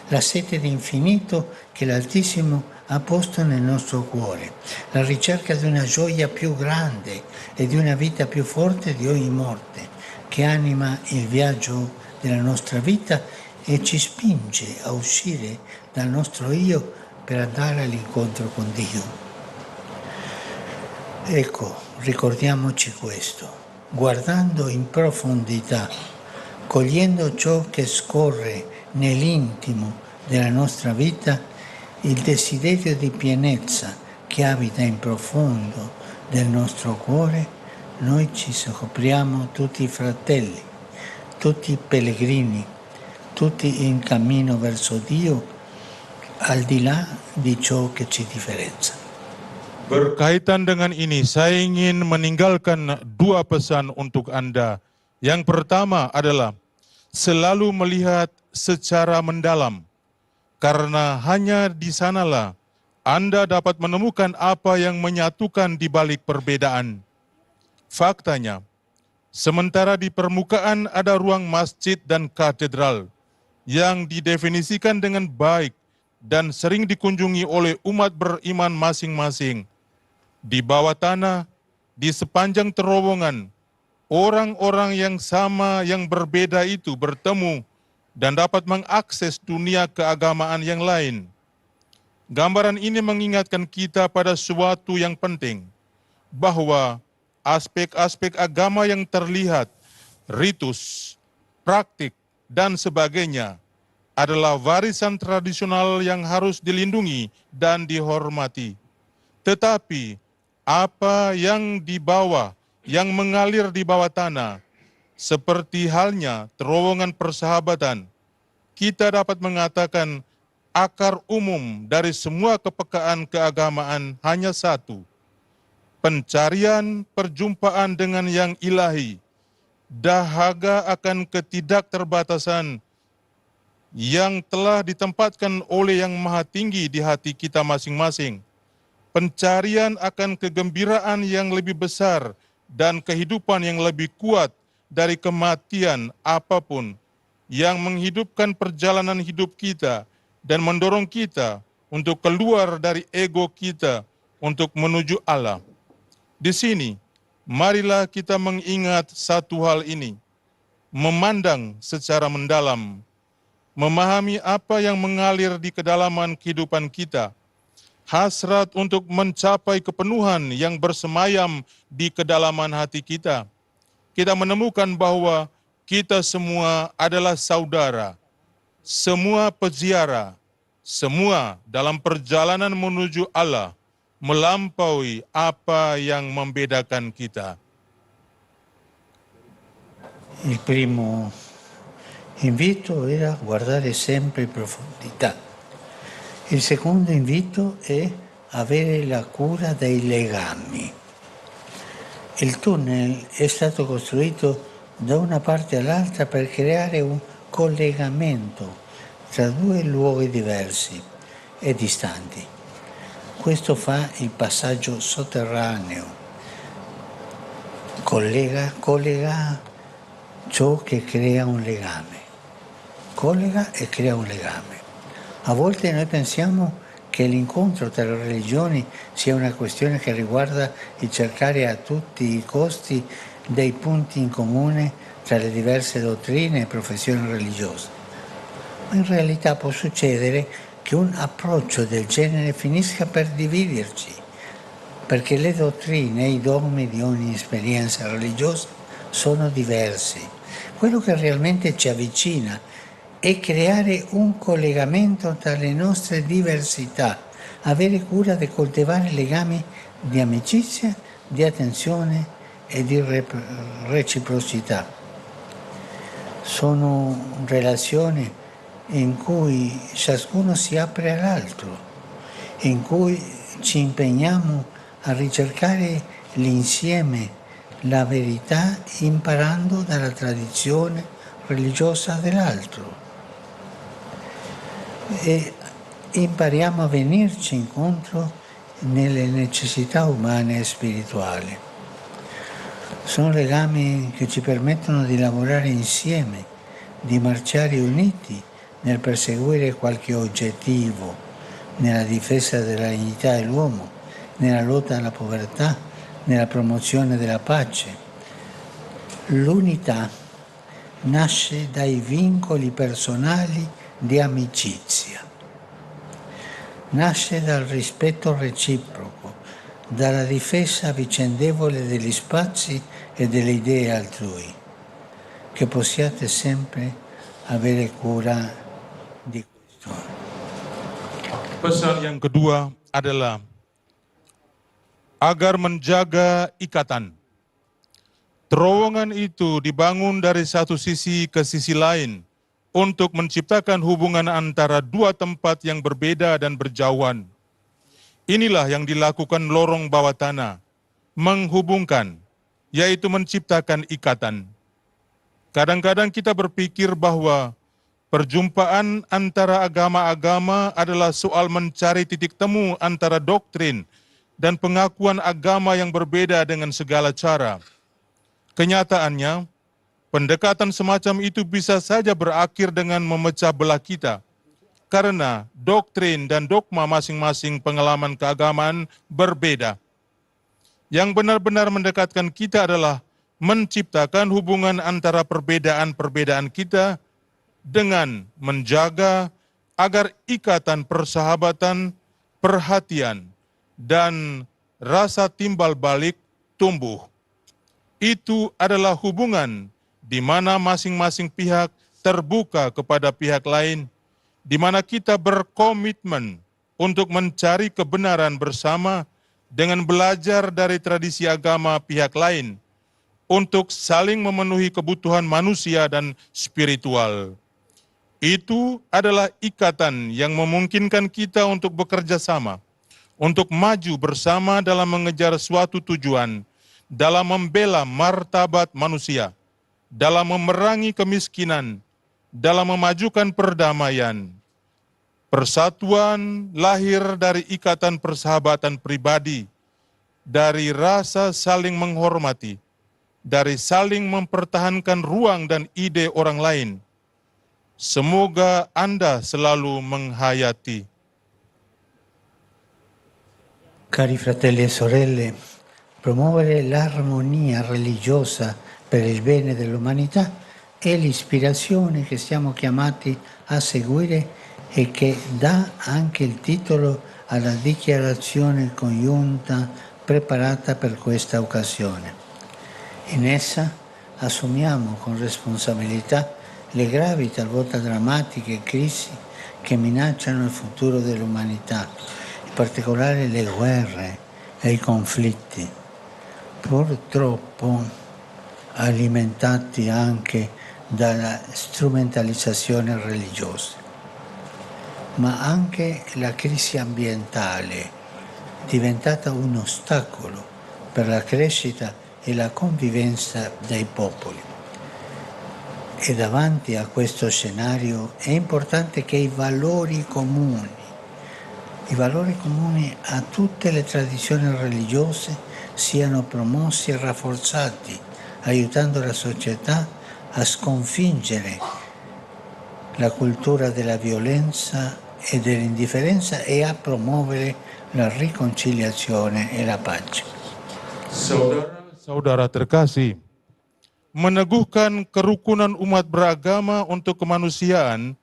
S4: la sete di infinito che l'Altissimo ha posto nel nostro cuore, la ricerca di una gioia più grande e di una vita più forte di ogni morte, che anima il viaggio della nostra vita e ci spinge a uscire dal nostro io per andare all'incontro con Dio. Ecco, ricordiamoci questo, guardando in profondità, cogliendo ciò che scorre nell'intimo della nostra vita, il desiderio di pienezza che abita in profondo del nostro cuore, noi ci scopriamo tutti fratelli, tutti pellegrini, tutti in cammino verso Dio, al di là di ciò che ci differenzia.
S6: Berkaitan dengan ini, saya ingin meninggalkan dua pesan untuk Anda. Yang pertama adalah selalu melihat secara mendalam, karena hanya di sanalah Anda dapat menemukan apa yang menyatukan di balik perbedaan. Faktanya, sementara di permukaan ada ruang masjid dan katedral yang didefinisikan dengan baik dan sering dikunjungi oleh umat beriman masing-masing, di bawah tanah, di sepanjang terowongan, orang-orang yang sama yang berbeda itu bertemu dan dapat mengakses dunia keagamaan yang lain. Gambaran ini mengingatkan kita pada suatu yang penting, bahwa aspek-aspek agama yang terlihat, ritus, praktik, dan sebagainya adalah warisan tradisional yang harus dilindungi dan dihormati. Tetapi apa yang di bawah, yang mengalir di bawah tanah, seperti halnya terowongan persahabatan, kita dapat mengatakan akar umum dari semua kepekaan keagamaan hanya satu: pencarian perjumpaan dengan yang ilahi, dahaga akan ketidakterbatasan yang telah ditempatkan oleh Yang Maha Tinggi di hati kita masing-masing, pencarian akan kegembiraan yang lebih besar dan kehidupan yang lebih kuat dari kematian apapun, yang menghidupkan perjalanan hidup kita dan mendorong kita untuk keluar dari ego kita untuk menuju Allah. Di sini, marilah kita mengingat satu hal ini, memandang secara mendalam, memahami apa yang mengalir di kedalaman kehidupan kita, hasrat untuk mencapai kepenuhan yang bersemayam di kedalaman hati kita. Kita menemukan bahwa kita semua adalah saudara, semua peziarah, semua dalam perjalanan menuju Allah, melampaui apa yang membedakan kita.
S4: Il primo invito era guardare sempre in profondità. Il secondo invito è avere la cura dei legami. Il tunnel è stato costruito da una parte all'altra per creare un collegamento tra due luoghi diversi e distanti. Questo fa il passaggio sotterraneo, collega ciò che crea un legame, collega e crea un legame. A volte noi pensiamo che l'incontro tra le religioni sia una questione che riguarda il cercare a tutti i costi dei punti in comune tra le diverse dottrine e professioni religiose. Ma in realtà può succedere che un approccio del genere finisca per dividerci, perché le dottrine e i dogmi di ogni esperienza religiosa sono diversi. Quello che realmente ci avvicina è creare un collegamento tra le nostre diversità, avere cura di coltivare legami di amicizia, di attenzione e di reciprocità. Sono relazioni in cui ciascuno si apre all'altro, in cui ci impegniamo a ricercare l'insieme, la verità, imparando dalla tradizione religiosa dell'altro. E impariamo a venirci incontro nelle necessità umane e spirituali. Sono legami che ci permettono di lavorare insieme, di marciare uniti nel perseguire qualche obiettivo, nella difesa della dignità dell'uomo, nella lotta alla povertà, nella promozione della pace. L'unità nasce dai vincoli personali di amicizia, nasce dal rispetto reciproco, dalla difesa vicendevole degli spazi e delle idee altrui, che possiate sempre avere cura di questo.
S6: Pesan yang kedua adalah agar menjaga ikatan. Terowongan itu dibangun dari satu sisi ke sisi lain untuk menciptakan hubungan antara dua tempat yang berbeda dan berjauhan. Inilah yang dilakukan lorong bawah tanah, menghubungkan, yaitu menciptakan ikatan. Kadang-kadang kita berpikir bahwa perjumpaan antara agama-agama adalah soal mencari titik temu antara doktrin dan pengakuan agama yang berbeda dengan segala cara. Kenyataannya, pendekatan semacam itu bisa saja berakhir dengan memecah belah kita, karena doktrin dan dogma masing-masing pengalaman keagamaan berbeda. Yang benar-benar mendekatkan kita adalah menciptakan hubungan antara perbedaan-perbedaan kita dengan menjaga agar ikatan persahabatan, perhatian, dan rasa timbal balik tumbuh. Itu adalah hubungan di mana masing-masing pihak terbuka kepada pihak lain, di mana kita berkomitmen untuk mencari kebenaran bersama dengan belajar dari tradisi agama pihak lain untuk saling memenuhi kebutuhan manusia dan spiritual. Itu adalah ikatan yang memungkinkan kita untuk bekerja sama, untuk maju bersama dalam mengejar suatu tujuan, dalam membela martabat manusia, dalam memerangi kemiskinan, dalam memajukan perdamaian. Persatuan lahir dari ikatan persahabatan pribadi, dari rasa saling menghormati, dari saling mempertahankan ruang dan ide orang lain. Semoga Anda selalu menghayati.
S4: Cari fratelli e sorelle, promuovere l'armonia religiosa per il bene dell'umanità è l'ispirazione che siamo chiamati a seguire e che dà anche il titolo alla dichiarazione congiunta preparata per questa occasione. In essa assumiamo con responsabilità le gravi, talvolta drammatiche crisi che minacciano il futuro dell'umanità, in particolare le guerre e i conflitti, purtroppo alimentati anche dalla strumentalizzazione religiosa, ma anche la crisi ambientale, diventata un ostacolo per la crescita e la convivenza dei popoli. E davanti a questo scenario è importante che i valori comuni a tutte le tradizioni religiose siano promossi e rafforzati, aiutando la società a sconfiggere la cultura della violenza e dell'indifferenza e a promuovere la riconciliazione e la pace.
S6: Saudara-saudara terkasih, meneguhkan kerukunan umat beragama untuk kemanusiaan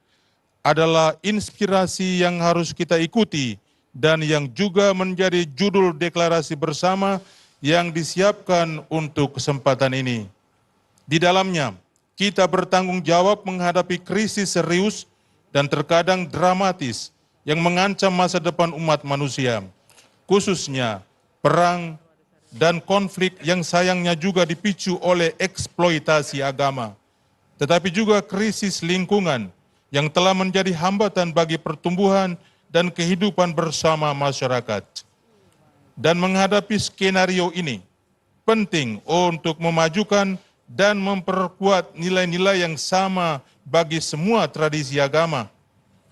S6: adalah inspirasi yang harus kita ikuti dan yang juga menjadi judul deklarasi bersama yang disiapkan untuk kesempatan ini. Di dalamnya, kita bertanggung jawab menghadapi krisis serius dan terkadang dramatis yang mengancam masa depan umat manusia, khususnya perang dan konflik yang sayangnya juga dipicu oleh eksploitasi agama, tetapi juga krisis lingkungan yang telah menjadi hambatan bagi pertumbuhan dan kehidupan bersama masyarakat. Dan menghadapi skenario ini, penting untuk memajukan dan memperkuat nilai-nilai yang sama bagi semua tradisi agama,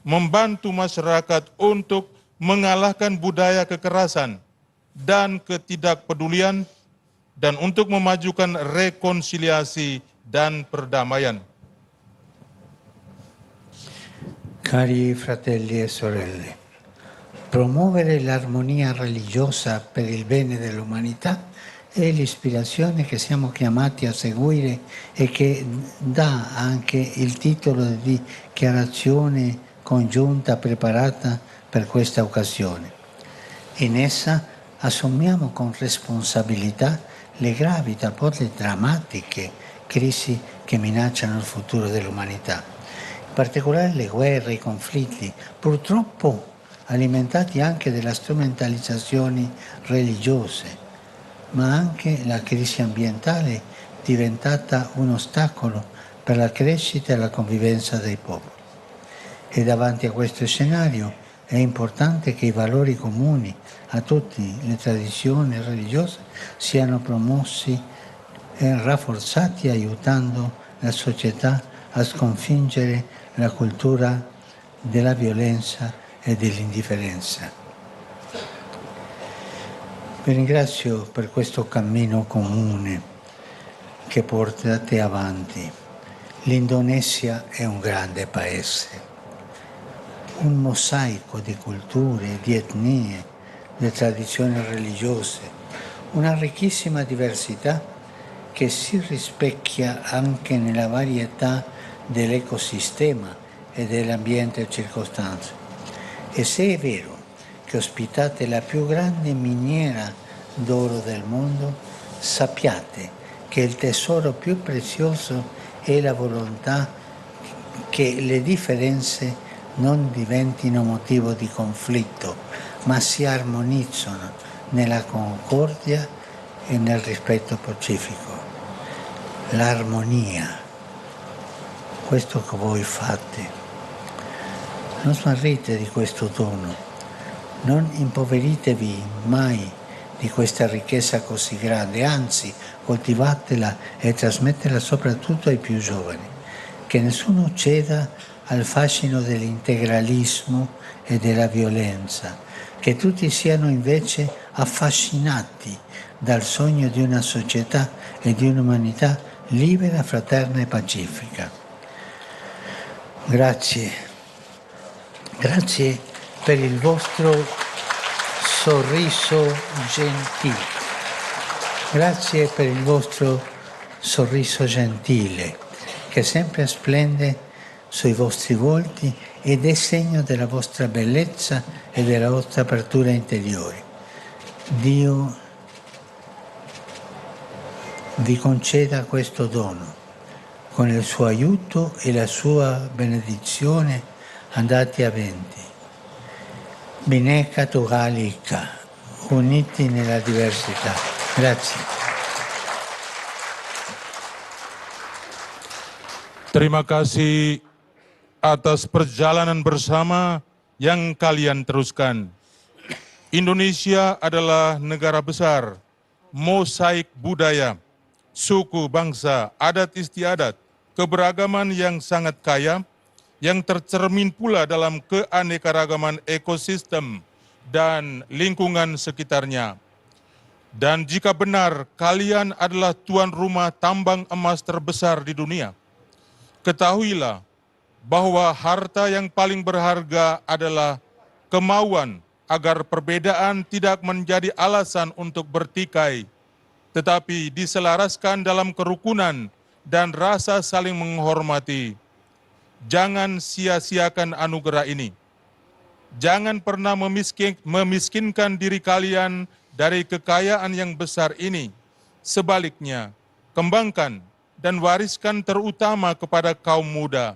S6: membantu masyarakat untuk mengalahkan budaya kekerasan dan ketidakpedulian, dan untuk memajukan rekonsiliasi dan perdamaian.
S4: Cari fratelli e sorelle, promuovere l'armonia religiosa per il bene dell'umanità è l'ispirazione che siamo chiamati a seguire e che dà anche il titolo di dichiarazione congiunta preparata per questa occasione. In essa assumiamo con responsabilità le gravi, talvolta drammatiche crisi che minacciano il futuro dell'umanità, in particolare le guerre, i conflitti, purtroppo alimentati anche dalla strumentalizzazione religiose, ma anche la crisi ambientale diventata un ostacolo per la crescita e la convivenza dei popoli. E davanti a questo scenario è importante che i valori comuni a tutte le tradizioni religiose siano promossi e rafforzati, aiutando la società a sconfiggere la cultura della violenza e dell'indifferenza. Vi ringrazio per questo cammino comune che portate avanti. L'Indonesia è un grande paese, un mosaico di culture, di etnie, di tradizioni religiose, una ricchissima diversità che si rispecchia anche nella varietà dell'ecosistema e dell'ambiente circostante. E se è vero che ospitate la più grande miniera d'oro del mondo, sappiate che il tesoro più prezioso è la volontà che le differenze non diventino motivo di conflitto, ma si armonizzano nella concordia e nel rispetto pacifico. L'armonia, questo che voi fate. Non smarrite di questo dono, non impoveritevi mai di questa ricchezza così grande, anzi coltivatela e trasmettetela soprattutto ai più giovani, che nessuno ceda al fascino dell'integralismo e della violenza, che tutti siano invece affascinati dal sogno di una società e di un'umanità libera, fraterna e pacifica. Grazie. Grazie per il vostro sorriso gentile. Grazie per il vostro sorriso gentile, che sempre splende sui vostri volti ed è segno della vostra bellezza e della vostra apertura interiore. Dio vi conceda questo dono. Con il suo aiuto e la sua benedizione andate avanti. Bineka Tunggal Ika, uniti nella diversità. Grazie.
S6: Terima kasih atas perjalanan bersama yang kalian teruskan. Indonesia adalah negara besar, mosaik budaya, suku, bangsa, adat istiadat, keberagaman yang sangat kaya, yang tercermin pula dalam keanekaragaman ekosistem dan lingkungan sekitarnya. Dan jika benar kalian adalah tuan rumah tambang emas terbesar di dunia, ketahuilah bahwa harta yang paling berharga adalah kemauan agar perbedaan tidak menjadi alasan untuk bertikai, tetapi diselaraskan dalam kerukunan dan rasa saling menghormati. Jangan sia-siakan anugerah ini. Jangan pernah memiskinkan diri kalian dari kekayaan yang besar ini. Sebaliknya, kembangkan dan wariskan terutama kepada kaum muda.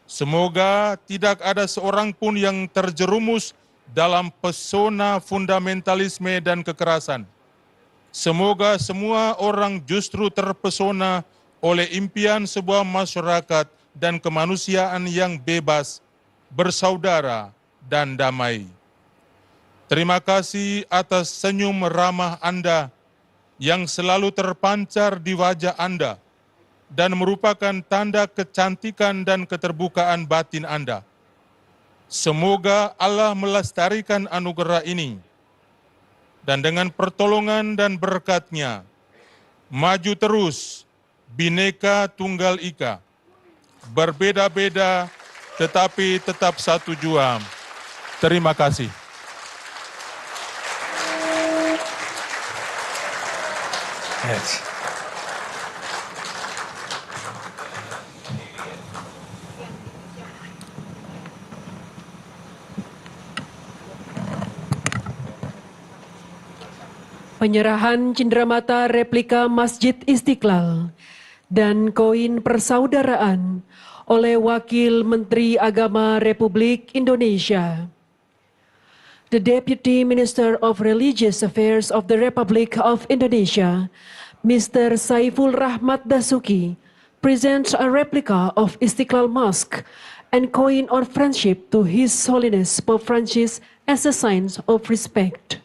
S6: Semoga tidak ada seorang pun yang terjerumus dalam pesona fundamentalisme dan kekerasan. Semoga semua orang justru terpesona oleh impian sebuah masyarakat dan kemanusiaan yang bebas, bersaudara, dan damai. Terima kasih atas senyum ramah Anda yang selalu terpancar di wajah Anda dan merupakan tanda kecantikan dan keterbukaan batin Anda. Semoga Allah melestarikan anugerah ini dan dengan pertolongan dan berkat-Nya maju terus Bhinneka Tunggal Ika, berbeda-beda tetapi tetap satu jua. Terima kasih.
S4: Grazie.
S3: Penyerahan cenderamata replika Masjid Istiqlal dan koin persaudaraan oleh Wakil Menteri Agama Republik Indonesia. The Deputy Minister of Religious Affairs of the Republic of Indonesia, Mr. Saiful Rahmat Dasuki, presents a replica of Istiqlal Mosque and coin our friendship to His Holiness Pope Francis as a sign of respect.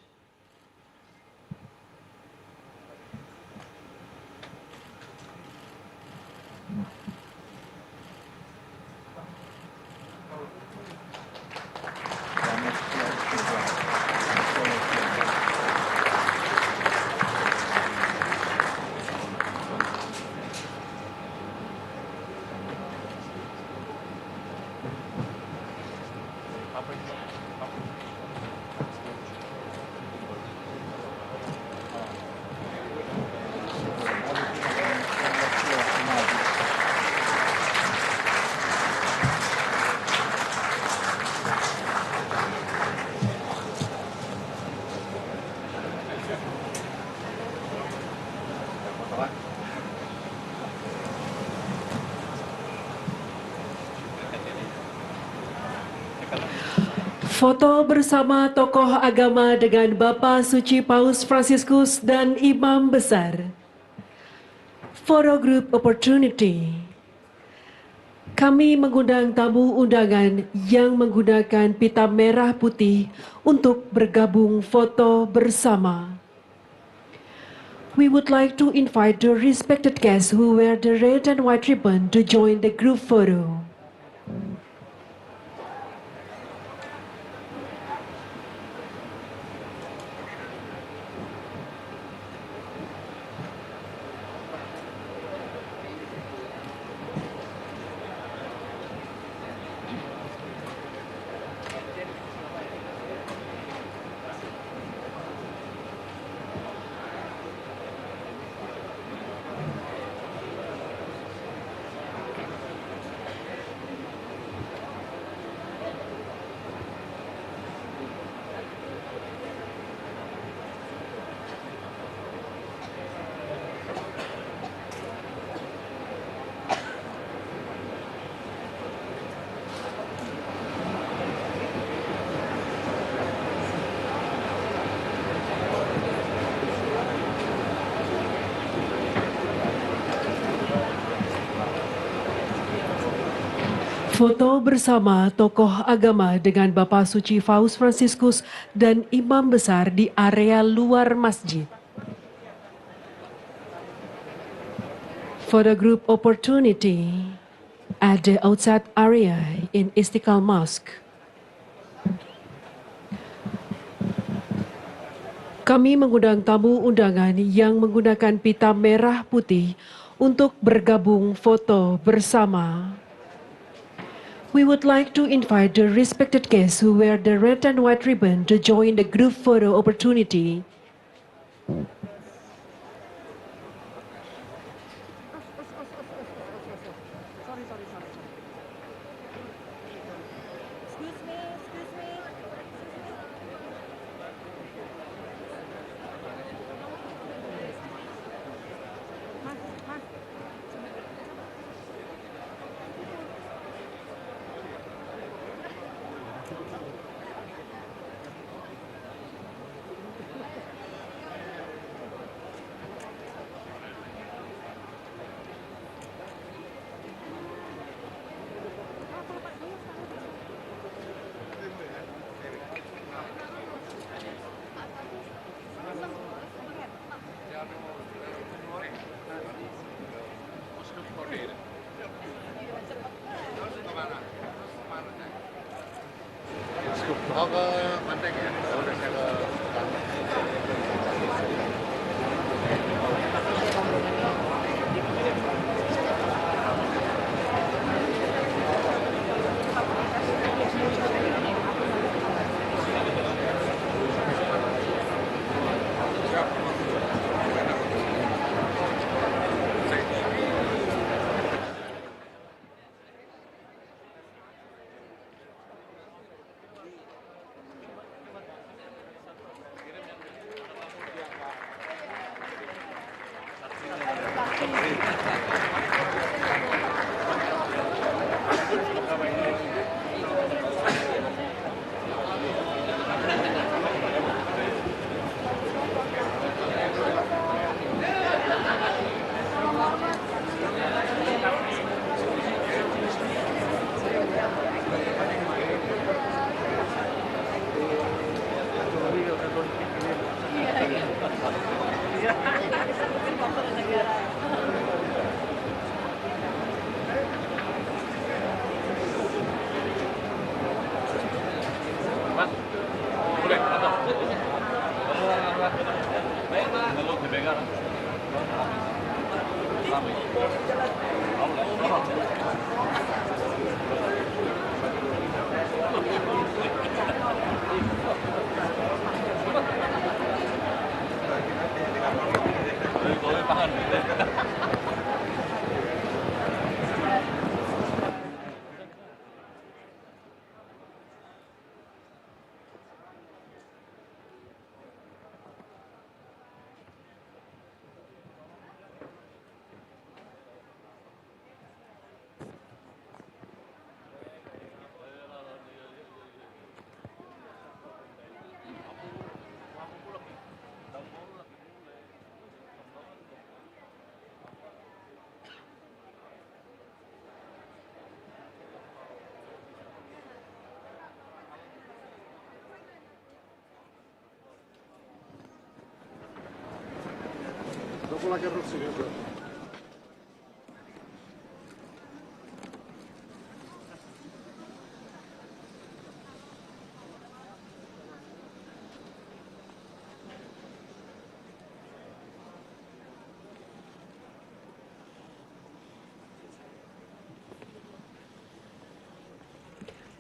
S3: Foto bersama tokoh agama dengan Bapak Suci Paus Fransiskus dan Imam Besar. Photo group opportunity. Kami mengundang tamu undangan yang menggunakan pita merah putih untuk bergabung foto bersama. We would like to invite the respected guests who wear the red and white ribbon to join the group photo. Foto bersama tokoh agama dengan Bapak Suci Paus Fransiskus dan Imam Besar di area luar masjid. Photo group opportunity at the outside area in Istiqlal Mosque. Kami mengundang tamu undangan yang menggunakan pita merah putih untuk bergabung foto bersama. We would like to invite the respected guests who wear the red and white ribbon to join the group photo opportunity.
S9: Oh, ke Menteng ya? Udah saya ke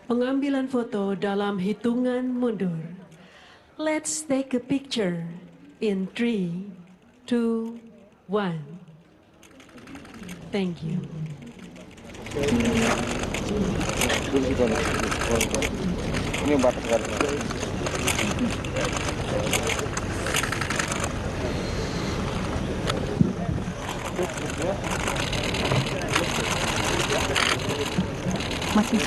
S3: Pengambilan foto dalam hitungan mundur. Let's take a picture in 3, 2, 1. Thank you.
S11: Ini batas garis.
S12: Masih.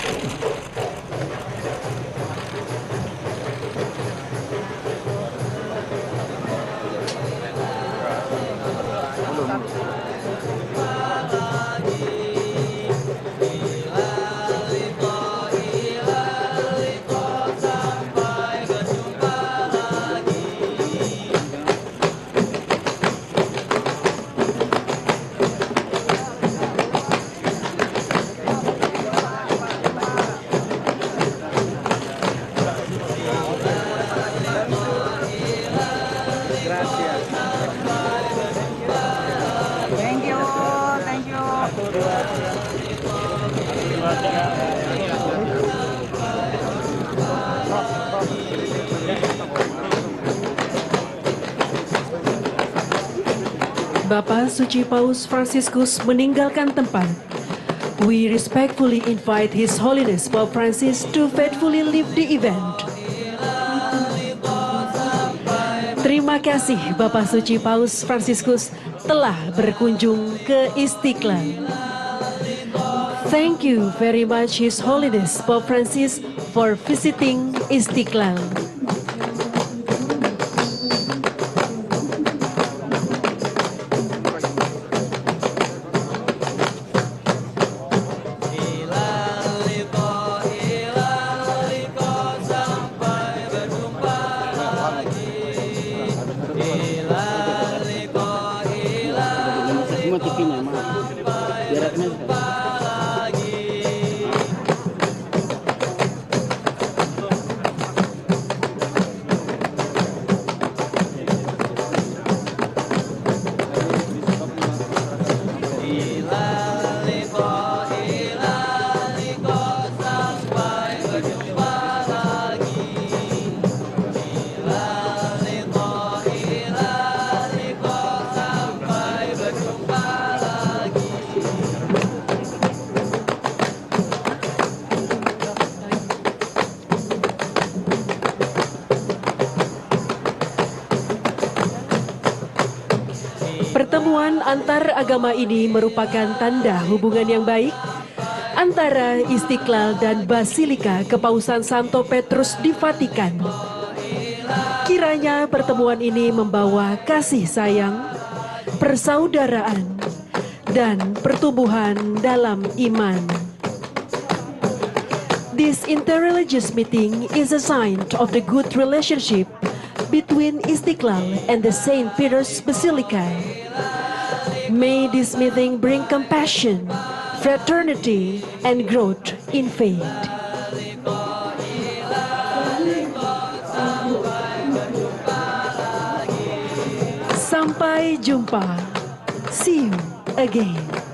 S3: Bapak Suci Paus Fransiskus meninggalkan tempat. We respectfully invite His Holiness Pope Francis to faithfully leave the event. Terima kasih Bapak Suci Paus Fransiskus telah berkunjung ke Istiqlal. Thank you very much His Holiness Pope Francis for visiting Istiqlal. Pertemuan antar agama ini merupakan tanda hubungan yang baik antara Istiqlal dan Basilika Kepausan Santo Petrus di Vatikan. Kiranya pertemuan ini membawa kasih sayang, persaudaraan, dan pertumbuhan dalam iman. This interreligious meeting is a sign of the good relationship between Istiqlal and the St. Peter's Basilica. May this meeting bring compassion, fraternity, and growth in faith. Sampai jumpa. See you again.